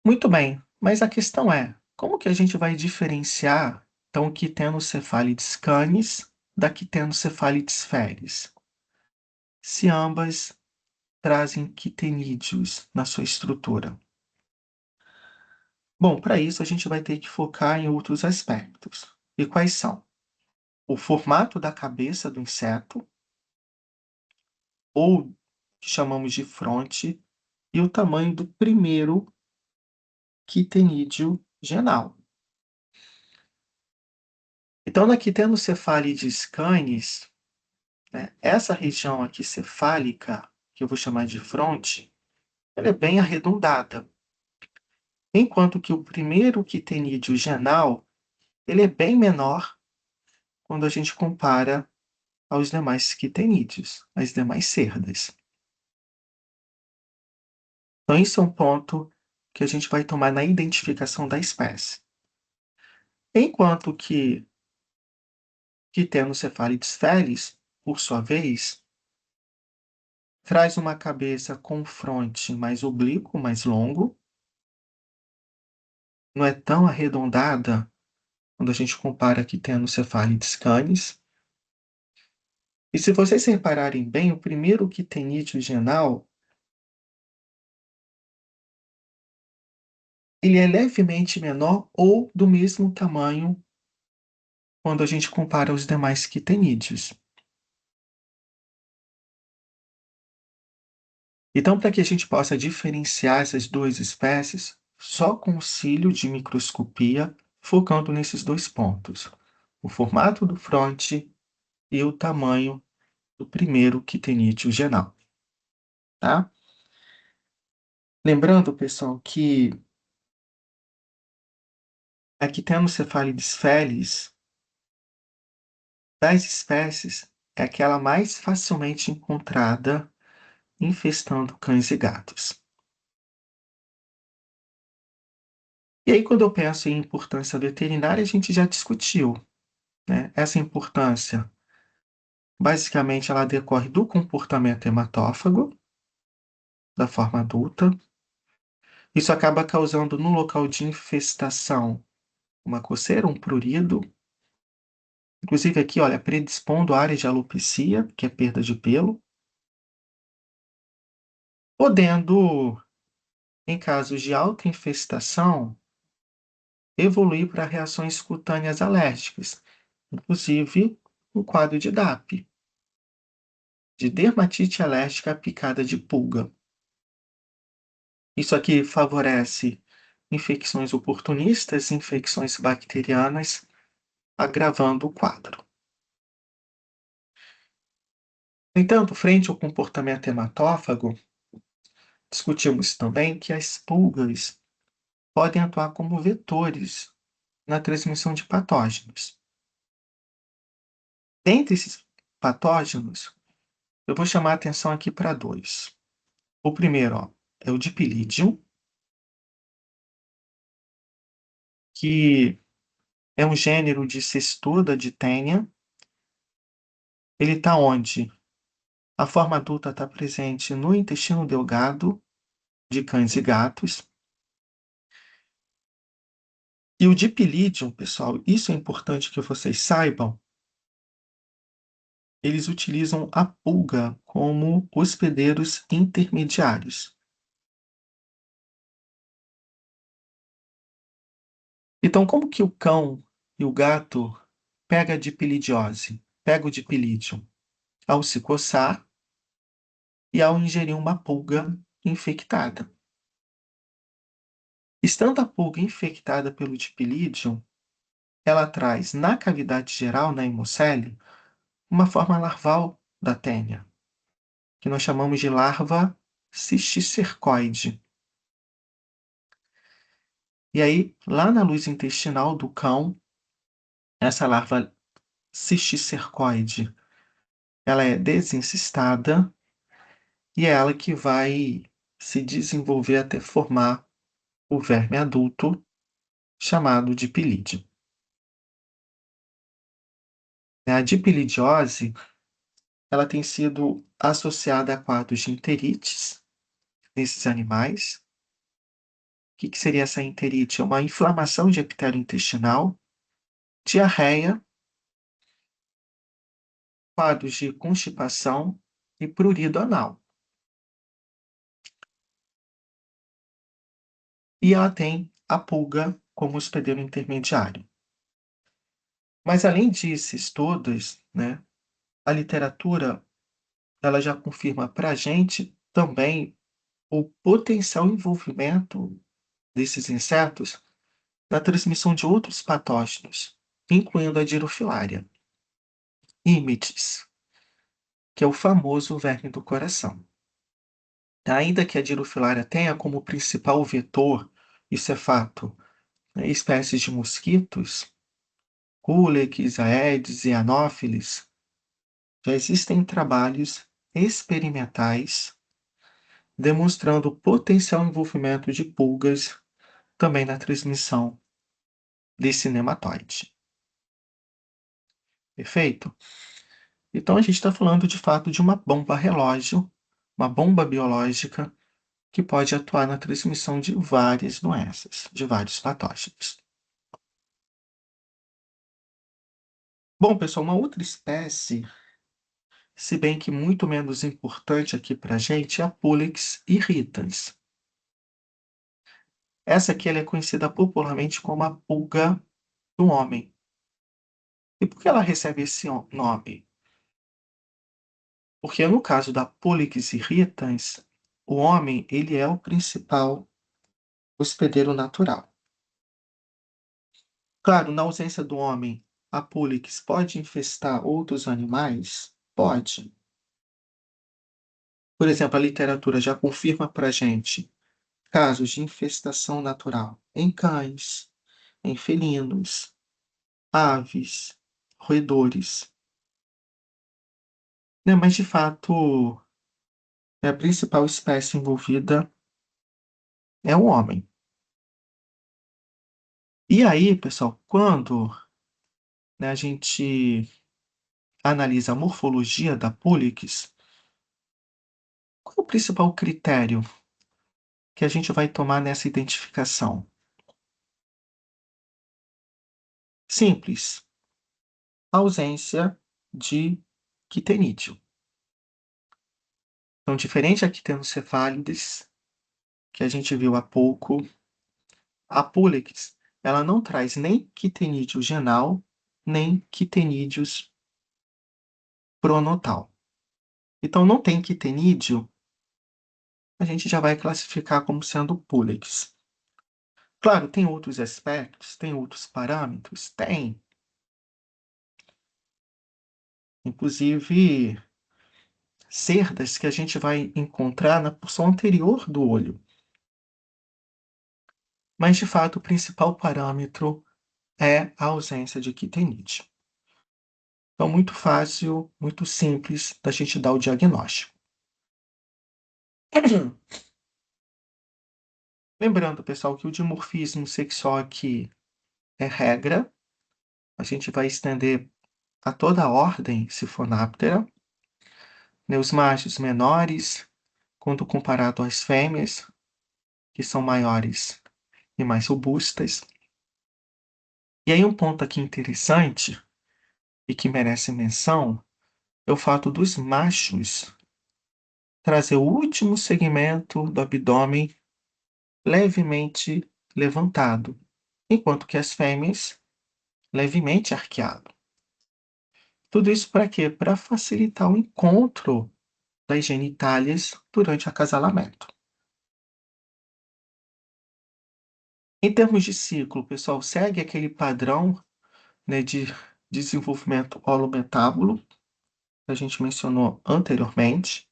S1: Muito bem, mas a questão é, como que a gente vai diferenciar, então, o Quitenocephalides canis da Quitenocephalides feris, se ambas trazem quitenídeos na sua estrutura? Bom, para isso a gente vai ter que focar em outros aspectos. E quais são? O formato da cabeça do inseto, ou que chamamos de fronte, e o tamanho do primeiro quitenídeo genal. Então, na Quitenocephalides canis, né, essa região aqui cefálica, que eu vou chamar de fronte, ela é bem arredondada, enquanto que o primeiro quitenídeo genal, ele é bem menor quando a gente compara aos demais quitenídeos, às demais cerdas. Então, isso é um ponto que a gente vai tomar na identificação da espécie. Enquanto que Quitenocephalides felis, por sua vez, traz uma cabeça com fronte mais oblíquo, mais longo, não é tão arredondada quando a gente compara Quitenocephalides canis. E se vocês repararem bem, o primeiro quitenídeo genal, ele é levemente menor ou do mesmo tamanho quando a gente compara os demais quitenídeos. Então, para que a gente possa diferenciar essas duas espécies, só com auxílio de microscopia, focando nesses dois pontos: o formato do fronte e o tamanho do primeiro quitenídeo genal, tá? Lembrando, pessoal, que a Quitenocephalides felis das espécies é aquela mais facilmente encontrada infestando cães e gatos. E aí, quando eu penso em importância veterinária, a gente já discutiu, né? Essa importância, basicamente, ela decorre do comportamento hematófago, da forma adulta. Isso acaba causando no local de infestação uma coceira, um prurido. Inclusive aqui, olha, predispondo a área de alopecia, que é perda de pelo. Podendo, em casos de alta infestação, evoluir para reações cutâneas alérgicas, inclusive um quadro de DAP, de dermatite alérgica à picada de pulga. Isso aqui favorece infecções oportunistas, infecções bacterianas, agravando o quadro. No entanto, frente ao comportamento hematófago, discutimos também que as pulgas podem atuar como vetores na transmissão de patógenos. Dentre esses patógenos, eu vou chamar a atenção aqui para dois. O primeiro, ó, é o Dipylidium, que é um gênero de Cestoda de Tênia. Ele está onde? A forma adulta está presente no intestino delgado de cães e gatos. E o Dipylidium, pessoal, isso é importante que vocês saibam, eles utilizam a pulga como hospedeiros intermediários. Então, como que o cão e o gato pega a dipilidiose? Pega o dipilídeo ao se coçar e ao ingerir uma pulga infectada. Estando a pulga infectada pelo dipilídeo, ela traz na cavidade geral, na hemocele, uma forma larval da tênia, que nós chamamos de larva cisticercoide. E aí, lá na luz intestinal do cão, essa larva cisticercoide, ela é desencistada e é ela que vai se desenvolver até formar o verme adulto, chamado dipilídeo. A dipilidiose, ela tem sido associada a quadros de enterites nesses animais. O que seria essa enterite? É uma inflamação de epitélio intestinal, diarreia, quadros de constipação e prurido anal. E ela tem a pulga como hospedeiro intermediário. Mas além desses todos, né, a literatura ela já confirma para a gente também o potencial envolvimento desses insetos na transmissão de outros patógenos, incluindo a dirofilária, Imites, que é o famoso verme do coração. Ainda que a dirofilária tenha como principal vetor, isso é fato, né, espécies de mosquitos, Culex, Aedes e Anopheles, já existem trabalhos experimentais demonstrando o potencial envolvimento de pulgas também na transmissão desse nematóide. Perfeito? Então a gente está falando de fato de uma bomba relógio, uma bomba biológica que pode atuar na transmissão de várias doenças, de vários patógenos. Bom, pessoal, uma outra espécie, se bem que muito menos importante aqui para a gente, é a Pulex irritans. Essa aqui ela é conhecida popularmente como a pulga do homem. E por que ela recebe esse nome? Porque no caso da Pulex irritans, o homem ele é o principal hospedeiro natural. Claro, na ausência do homem, a Pulex pode infestar outros animais? Pode. Por exemplo, a literatura já confirma para a gente casos de infestação natural em cães, em felinos, aves, roedores. Né? Mas, de fato, a principal espécie envolvida é o homem. E aí, pessoal, quando, né, a gente analisa a morfologia da Pulex, qual é o principal critério que a gente vai tomar nessa identificação? Simples, ausência de quitenídeo. Então, diferente da quitenocephalides, que a gente viu há pouco, a Pulex, ela não traz nem quitenídeo genal, nem quitenídeos pronotal. Então, não tem quitenídeo, a gente já vai classificar como sendo Pulex. Claro, tem outros aspectos, tem outros parâmetros? Tem. Inclusive, cerdas que a gente vai encontrar na porção anterior do olho. Mas, de fato, o principal parâmetro é a ausência de quitenídeo. Então, muito fácil, muito simples da gente dar o diagnóstico. Lembrando, pessoal, que o dimorfismo sexual aqui é regra. A gente vai estender a toda a ordem Siphonáptera. Né, os machos menores, quando comparado às fêmeas, que são maiores e mais robustas. E aí um ponto aqui interessante e que merece menção é o fato dos machos trazer o último segmento do abdômen levemente levantado. enquanto que as fêmeas levemente arqueado. Tudo isso para quê? Para facilitar o encontro das genitálias durante o acasalamento. Em termos de ciclo, pessoal, segue aquele padrão, né, de desenvolvimento holometábulo, que a gente mencionou anteriormente,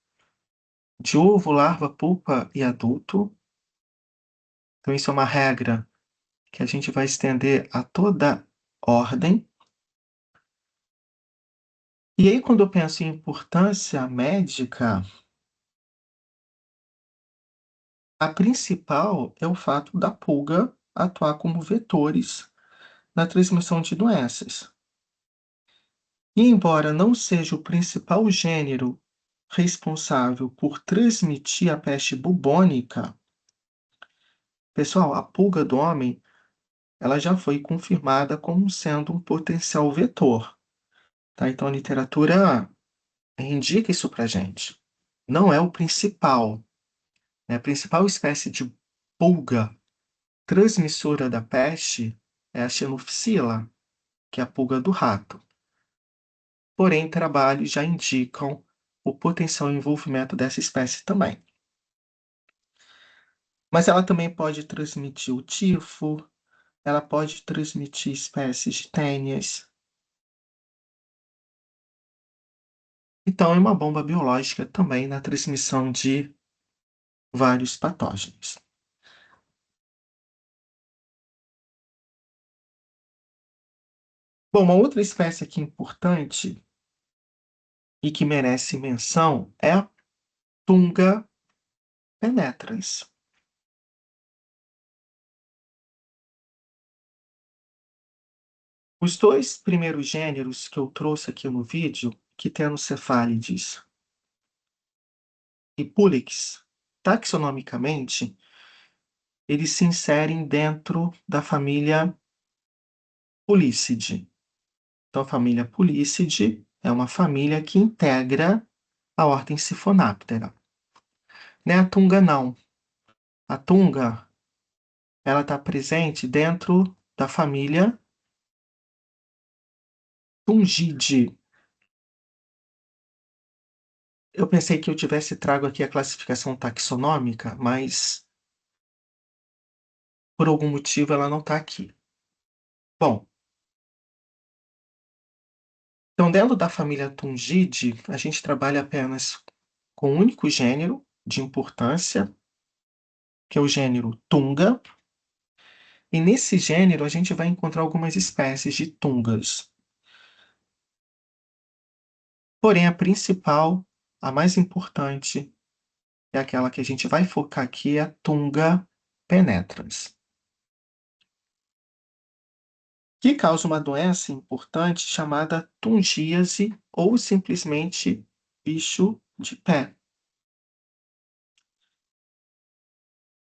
S1: de ovo, larva, pupa e adulto. Então, isso é uma regra que a gente vai estender a toda ordem. E aí, quando eu penso em importância médica, a principal é o fato da pulga atuar como vetores na transmissão de doenças. E embora não seja o principal gênero responsável por transmitir a peste bubônica, pessoal, a pulga do homem, ela já foi confirmada como sendo um potencial vetor, tá? Então a literatura indica isso pra gente. Não é o principal, né? A principal espécie de pulga transmissora da peste é a Xenophila, que é a pulga do rato. Porém, trabalhos já indicam o potencial envolvimento dessa espécie também. Mas ela também pode transmitir o tifo, ela pode transmitir espécies tênias. Então, é uma bomba biológica também na transmissão de vários patógenos. Bom, uma outra espécie aqui importante e que merece menção é a Tunga penetrans. Os dois primeiros gêneros que eu trouxe aqui no vídeo, Quitenocephalides e Pulex, taxonomicamente, eles se inserem dentro da família Pulicidae. Então, a família Pulicidae é uma família que integra a ordem Siphonáptera. Né, a Tunga não. A Tunga, ela está presente dentro da família Tungidae. Eu pensei que eu tivesse trago aqui a classificação taxonômica, mas por algum motivo ela não está aqui. Bom, então dentro da família Tungidae, a gente trabalha apenas com um único gênero de importância, que é o gênero Tunga. E nesse gênero a gente vai encontrar algumas espécies de tungas. Porém, a principal, a mais importante, é aquela que a gente vai focar aqui, é a Tunga penetrans, que causa uma doença importante chamada tungíase ou simplesmente bicho de pé.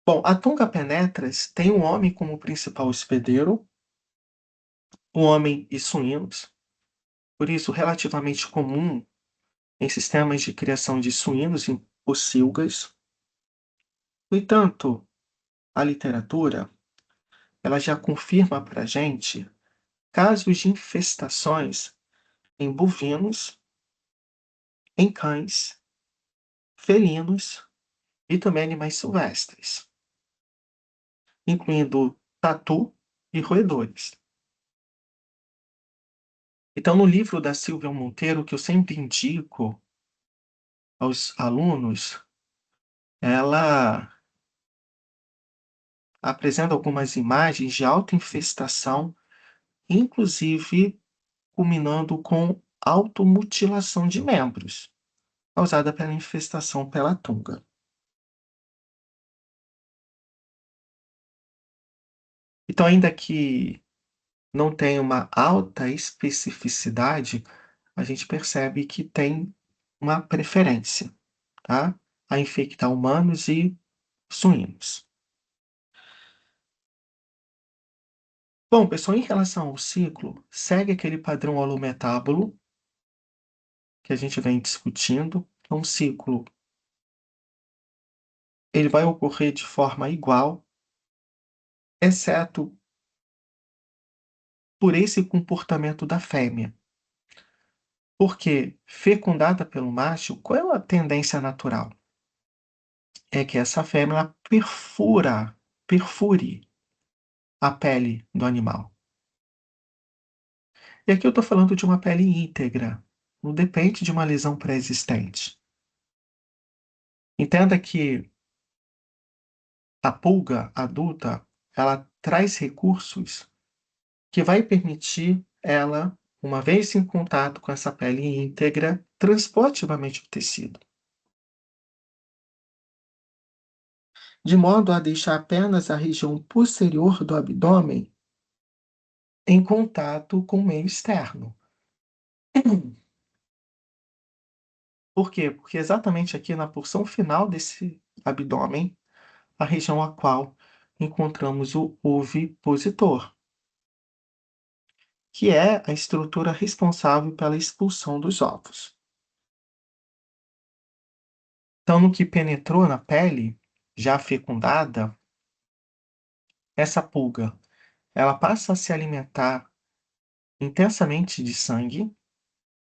S1: Bom, a Tunga penetrans tem o homem como principal hospedeiro, o homem e suínos, por isso relativamente comum em sistemas de criação de suínos e pocilgas. No entanto, a literatura ela já confirma para a gente casos de infestações em bovinos, em cães, felinos e também animais silvestres, incluindo tatu e roedores. Então, no livro da Silvia Monteiro, que eu sempre indico aos alunos, ela apresenta algumas imagens de autoinfestação, inclusive culminando com automutilação de membros, causada pela infestação pela tunga. Então, ainda que não tenha uma alta especificidade, a gente percebe que tem uma preferência, tá? A infectar humanos e suínos. Bom, pessoal, em relação ao ciclo, segue aquele padrão holometábulo que a gente vem discutindo. É um ciclo, ele vai ocorrer de forma igual, exceto por esse comportamento da fêmea. Porque, fecundada pelo macho, qual é a tendência natural? É que essa fêmea ela perfure a pele do animal. E aqui eu estou falando de uma pele íntegra, não depende de uma lesão pré-existente. Entenda que a pulga adulta, ela traz recursos que vai permitir ela, uma vez em contato com essa pele íntegra, transpor ativamente o tecido, de modo a deixar apenas a região posterior do abdômen em contato com o meio externo. Por quê? Porque exatamente aqui na porção final desse abdômen, a região a qual encontramos o ovipositor, que é a estrutura responsável pela expulsão dos ovos. Então, no que penetrou na pele, já fecundada, essa pulga, ela passa a se alimentar intensamente de sangue,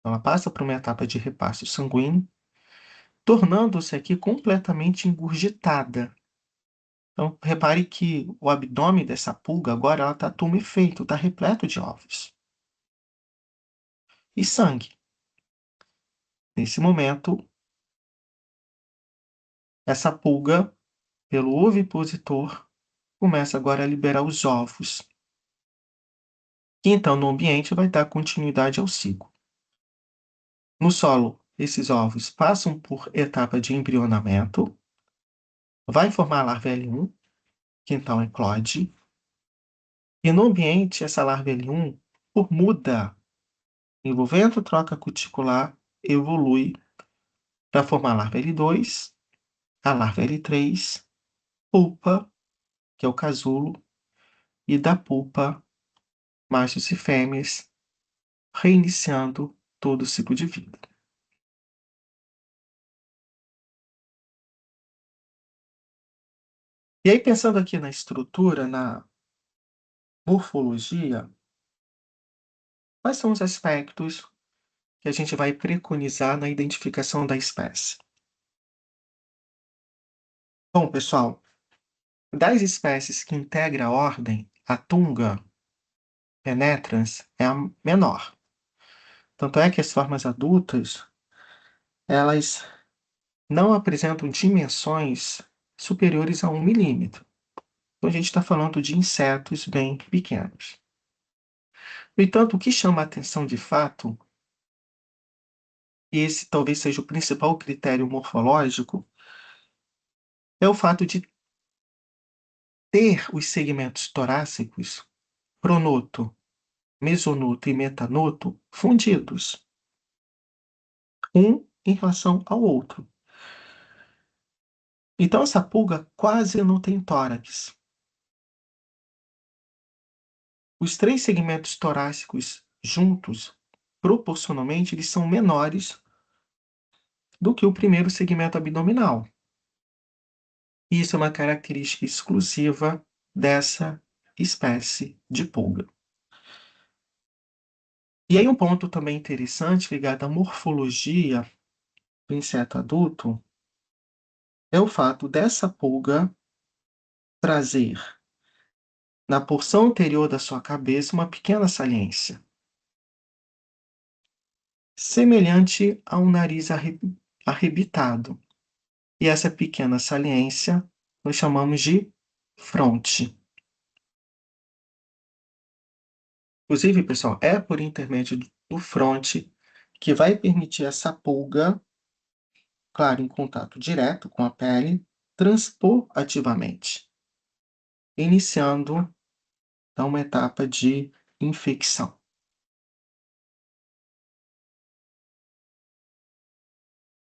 S1: ela passa por uma etapa de repasse sanguíneo, tornando-se aqui completamente engurgitada. Então, repare que o abdômen dessa pulga agora ela está tumefeito, está repleto de ovos e sangue. Nesse momento, essa pulga, pelo ovipositor, começa agora a liberar os ovos, que então no ambiente vai dar continuidade ao ciclo. No solo, esses ovos passam por etapa de embrionamento, vai formar a larva L1, que então eclode, e no ambiente essa larva L1, por muda, envolvendo troca cuticular, evolui para formar a larva L2, a larva L3, pulpa, que é o casulo, e da pulpa, machos e fêmeas, reiniciando todo o ciclo de vida. E aí, pensando aqui na estrutura, na morfologia, quais são os aspectos que a gente vai preconizar na identificação da espécie? Bom, pessoal, das espécies que integram a ordem, a Tunga penetrans é a menor. Tanto é que as formas adultas, elas não apresentam dimensões superiores a 1 milímetro. Então, a gente está falando de insetos bem pequenos. No entanto, o que chama a atenção de fato, e esse talvez seja o principal critério morfológico, é o fato de ter os segmentos torácicos, pronoto, mesonoto e metanoto, fundidos, um em relação ao outro. Então, essa pulga quase não tem tórax. Os três segmentos torácicos juntos, proporcionalmente, eles são menores do que o primeiro segmento abdominal. Isso é uma característica exclusiva dessa espécie de pulga. E aí um ponto também interessante ligado à morfologia do inseto adulto é o fato dessa pulga trazer na porção anterior da sua cabeça uma pequena saliência, semelhante a um nariz arrebitado. E essa pequena saliência nós chamamos de fronte. Inclusive, pessoal, é por intermédio do fronte que vai permitir essa pulga, claro, em contato direto com a pele, transpor ativamente, iniciando então uma etapa de infecção.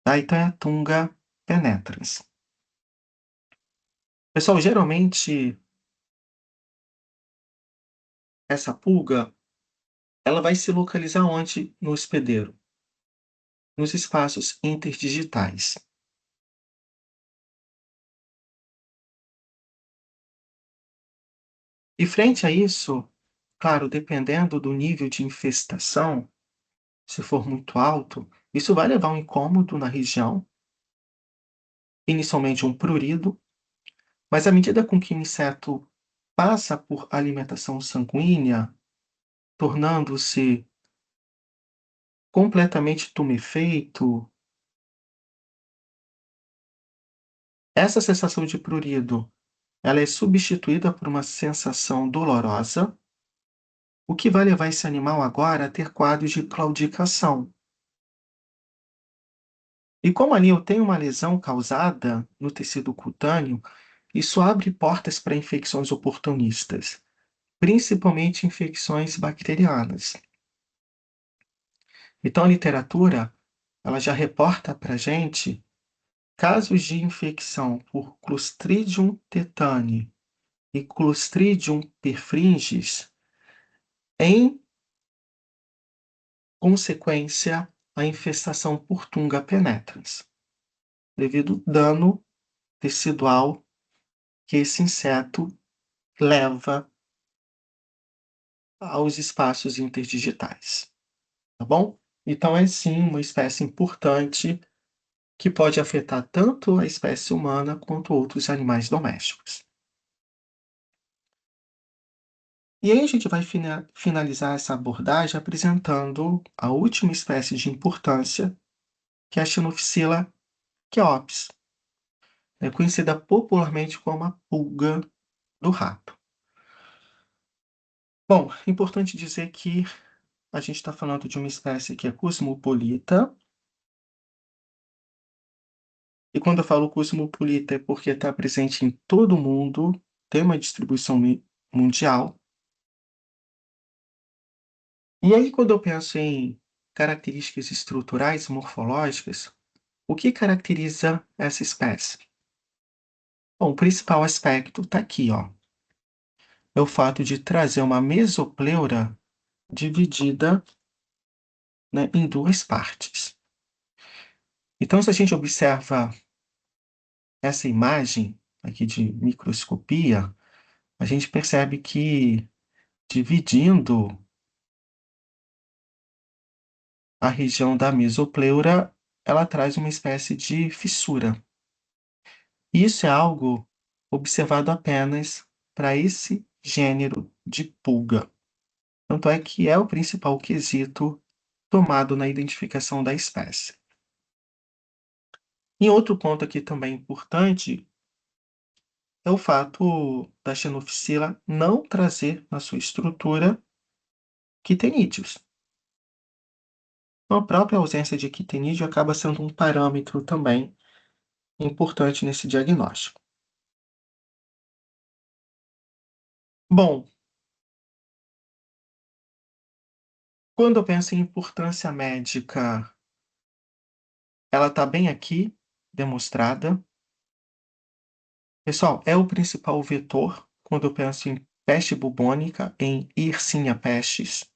S1: Tá? Então é a Tunga penetrans. Pessoal, geralmente essa pulga ela vai se localizar onde no hospedeiro? Nos espaços interdigitais. E frente a isso, Claro, dependendo do nível de infestação, se for muito alto, isso vai levar a um incômodo na região, inicialmente um prurido, mas à medida com que o inseto passa por alimentação sanguínea, tornando-se completamente tumefeito, essa sensação de prurido, ela é substituída por uma sensação dolorosa, o que vai levar esse animal agora a ter quadros de claudicação. E como ali eu tenho uma lesão causada no tecido cutâneo, isso abre portas para infecções oportunistas, principalmente infecções bacterianas. Então a literatura, ela já reporta para a gente casos de infecção por Clostridium tetani e Clostridium perfringens em consequência à infestação por Tunga penetrans, devido ao dano tecidual que esse inseto leva aos espaços interdigitais, tá bom? Então é sim uma espécie importante que pode afetar tanto a espécie humana quanto outros animais domésticos. E aí a gente vai finalizar essa abordagem apresentando a última espécie de importância, que é a Xenophila chaopes, conhecida popularmente como a pulga do rato. Bom, é importante dizer que a gente está falando de uma espécie que é cosmopolita, e quando eu falo cosmopolita é porque está presente em todo o mundo, tem uma distribuição mundial. E aí, quando eu penso em características estruturais morfológicas, o que caracteriza essa espécie? Bom, o principal aspecto está aqui, ó. É o fato de trazer uma mesopleura dividida, né, em duas partes. Então, se a gente observa essa imagem aqui de microscopia, a gente percebe que dividindo a região da mesopleura, ela traz uma espécie de fissura. Isso é algo observado apenas para esse gênero de pulga. Tanto é que é o principal quesito tomado na identificação da espécie. E outro ponto aqui também importante é o fato da Xenophila não trazer na sua estrutura quitenídeos. Então, a própria ausência de quitenídeo acaba sendo um parâmetro também importante nesse diagnóstico. Bom, quando eu penso em importância médica, ela está bem aqui demonstrada. Pessoal, é o principal vetor quando eu penso em peste bubônica, em Yersinia pestis.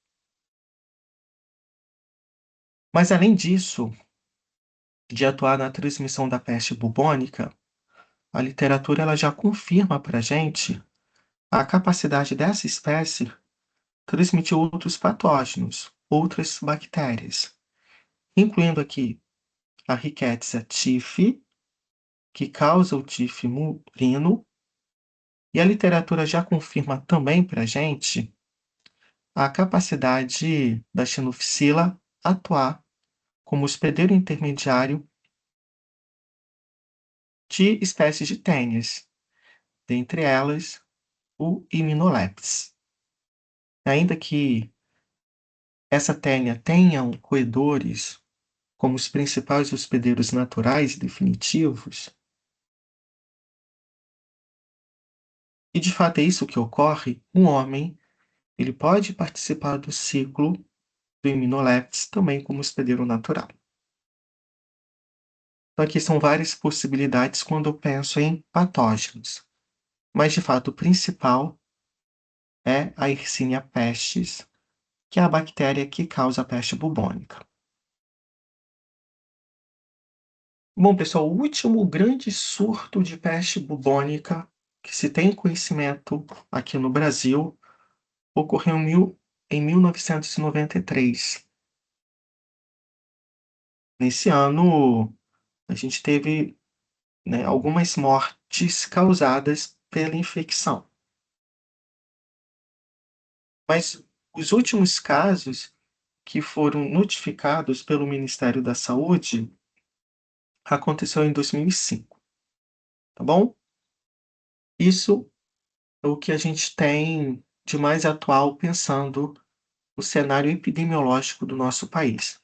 S1: Mas além disso, de atuar na transmissão da peste bubônica, a literatura ela já confirma para a gente a capacidade dessa espécie transmitir outros patógenos, outras bactérias, incluindo aqui a Rickettsia tiffi, que causa o tifo murino, e a literatura já confirma também para a gente a capacidade da Xenophila atuar como hospedeiro intermediário de espécies de tênis, dentre elas o Immunolepis. Ainda que essa tênia tenha roedores como os principais hospedeiros naturais e definitivos, e de fato é isso que ocorre, um homem ele pode participar do ciclo do Immunolepis também como hospedeiro natural. Então aqui são várias possibilidades quando eu penso em patógenos, mas de fato o principal é a Yersinia pestis, que é a bactéria que causa a peste bubônica. Bom, pessoal, o último grande surto de peste bubônica que se tem conhecimento aqui no Brasil ocorreu em 1993. Nesse ano, a gente teve, né, algumas mortes causadas pela infecção. Mas os últimos casos que foram notificados pelo Ministério da Saúde aconteceu em 2005, tá bom? Isso é o que a gente tem de mais atual pensando o cenário epidemiológico do nosso país.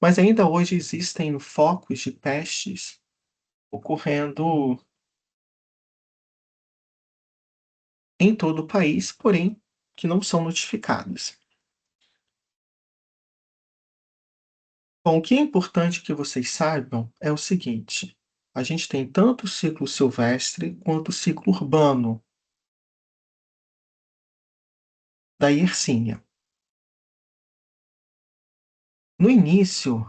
S1: Mas ainda hoje existem focos de pestes ocorrendo em todo o país, porém que não são notificados. Bom, o que é importante que vocês saibam é o seguinte: a gente tem tanto o ciclo silvestre quanto o ciclo urbano da Yersinia. No início,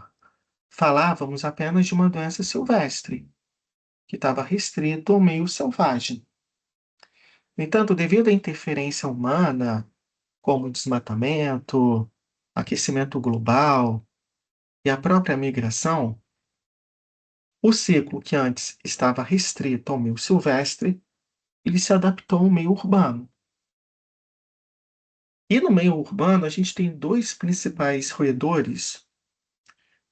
S1: falávamos apenas de uma doença silvestre, que estava restrito ao meio selvagem. No entanto, devido à interferência humana, como desmatamento, aquecimento global e a própria migração, o ciclo que antes estava restrito ao meio silvestre, ele se adaptou ao meio urbano. E no meio urbano, a gente tem dois principais roedores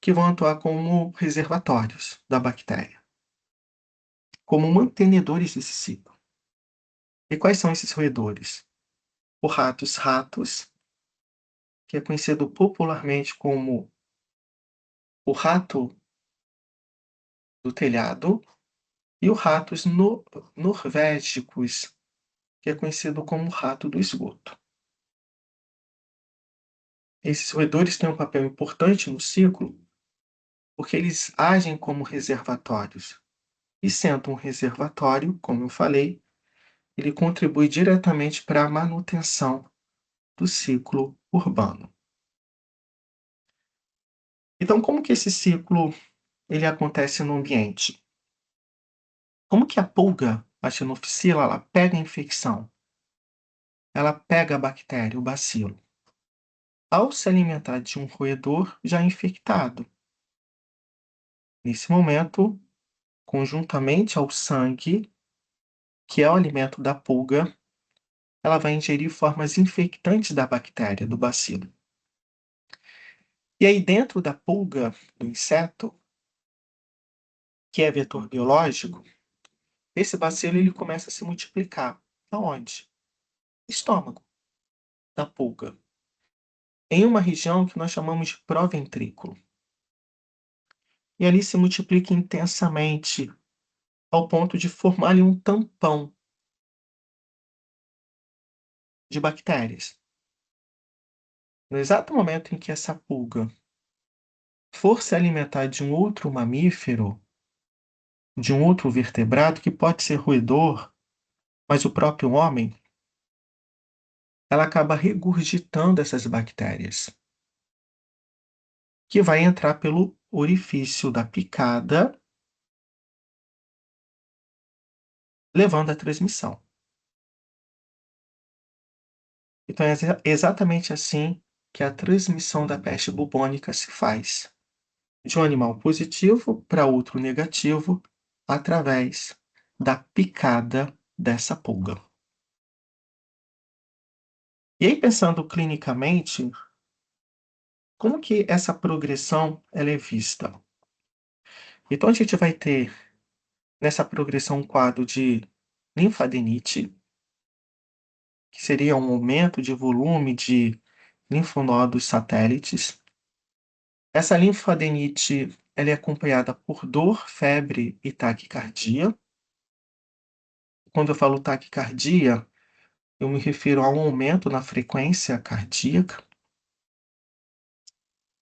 S1: que vão atuar como reservatórios da bactéria, como mantenedores desse ciclo. E quais são esses roedores? O Ratus ratus, que é conhecido popularmente como o rato do telhado, e o Ratus norvegicus, que é conhecido como rato do esgoto. Esses roedores têm um papel importante no ciclo porque eles agem como reservatórios. E sendo um reservatório, como eu falei, ele contribui diretamente para a manutenção do ciclo urbano. Então, como que esse ciclo ele acontece no ambiente? Como que a pulga, a xenofila, ela pega a infecção? Ela pega a bactéria, o bacilo, ao se alimentar de um roedor já infectado. Nesse momento, conjuntamente ao sangue, que é o alimento da pulga, ela vai ingerir formas infectantes da bactéria, do bacilo. E aí, dentro da pulga, do inseto, que é vetor biológico, esse bacilo ele começa a se multiplicar. Aonde? Estômago da pulga, em uma região que nós chamamos de proventrículo. E ali se multiplica intensamente, ao ponto de formar ali um tampão de bactérias. No exato momento em que essa pulga for se alimentar de um outro mamífero, de um outro vertebrado, que pode ser roedor, mas o próprio homem, ela acaba regurgitando essas bactérias, que vai entrar pelo orifício da picada, levando à transmissão. Então é exatamente assim que a transmissão da peste bubônica se faz, de um animal positivo para outro negativo, através da picada dessa pulga. E aí, pensando clinicamente, como que essa progressão ela é vista? Então, a gente vai ter nessa progressão um quadro de linfadenite, que seria um aumento de volume de linfonodos satélites. Essa linfadenite ela é acompanhada por dor, febre e taquicardia. Quando eu falo taquicardia, eu me refiro a um aumento na frequência cardíaca,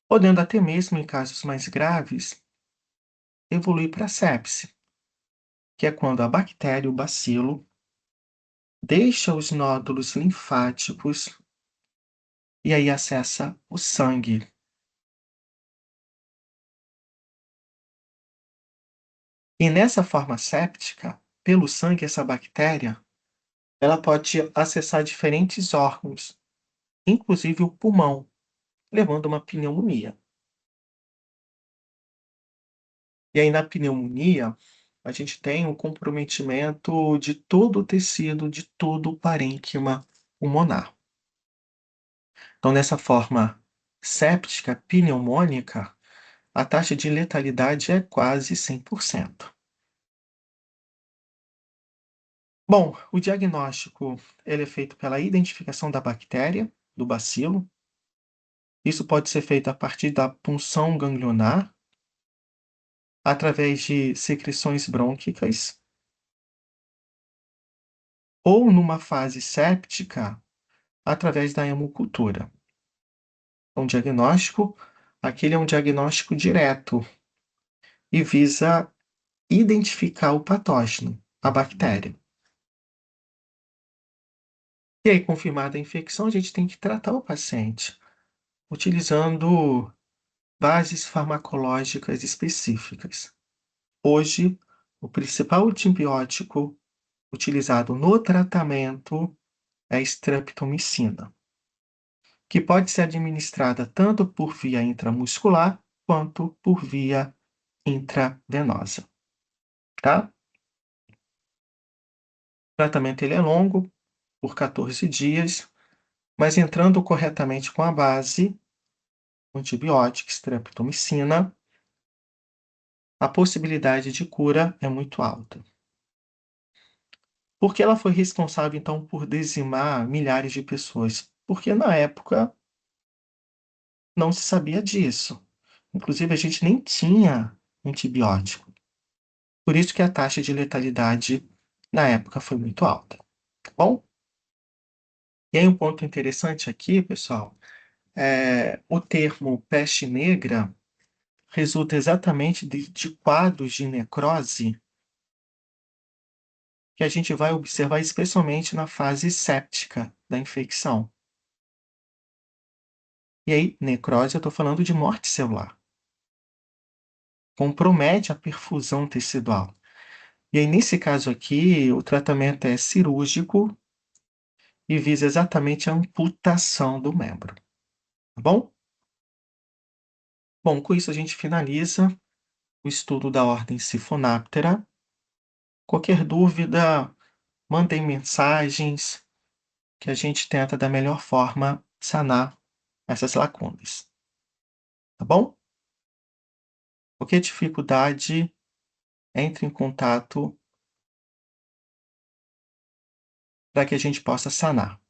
S1: podendo até mesmo, em casos mais graves, evoluir para sepse, que é quando a bactéria, o bacilo, deixa os nódulos linfáticos e aí acessa o sangue. E nessa forma séptica, pelo sangue, essa bactéria, ela pode acessar diferentes órgãos, inclusive o pulmão, levando a uma pneumonia. E aí, na pneumonia, a gente tem um comprometimento de todo o tecido, de todo o parênquima pulmonar. Então, nessa forma séptica pneumônica, a taxa de letalidade é quase 100%. Bom, o diagnóstico ele é feito pela identificação da bactéria, do bacilo. Isso pode ser feito a partir da punção ganglionar, através de secreções brônquicas, ou numa fase séptica, através da hemocultura. Então, diagnóstico, aquele é um diagnóstico direto e visa identificar o patógeno, a bactéria. E aí, confirmada a infecção, a gente tem que tratar o paciente utilizando bases farmacológicas específicas. Hoje, o principal antibiótico utilizado no tratamento é a streptomicina, que pode ser administrada tanto por via intramuscular quanto por via intravenosa, tá? O tratamento ele é longo, por 14 dias, mas entrando corretamente com a base, antibiótico, streptomicina, a possibilidade de cura é muito alta. Por que ela foi responsável, então, por dizimar milhares de pessoas? Porque na época não se sabia disso. Inclusive, a gente nem tinha antibiótico. Por isso que a taxa de letalidade na época foi muito alta, tá bom? E aí um ponto interessante aqui, pessoal, o termo peste negra resulta exatamente de quadros de necrose que a gente vai observar especialmente na fase séptica da infecção. E aí, necrose, eu estou falando de morte celular. Compromete a perfusão tecidual. E aí, nesse caso aqui, o tratamento é cirúrgico e visa exatamente a amputação do membro, tá bom? Bom, com isso a gente finaliza o estudo da ordem Siphonaptera. Qualquer dúvida, mandem mensagens que a gente tenta da melhor forma sanar essas lacunas, tá bom? Qualquer dificuldade, entre em contato para que a gente possa sanar.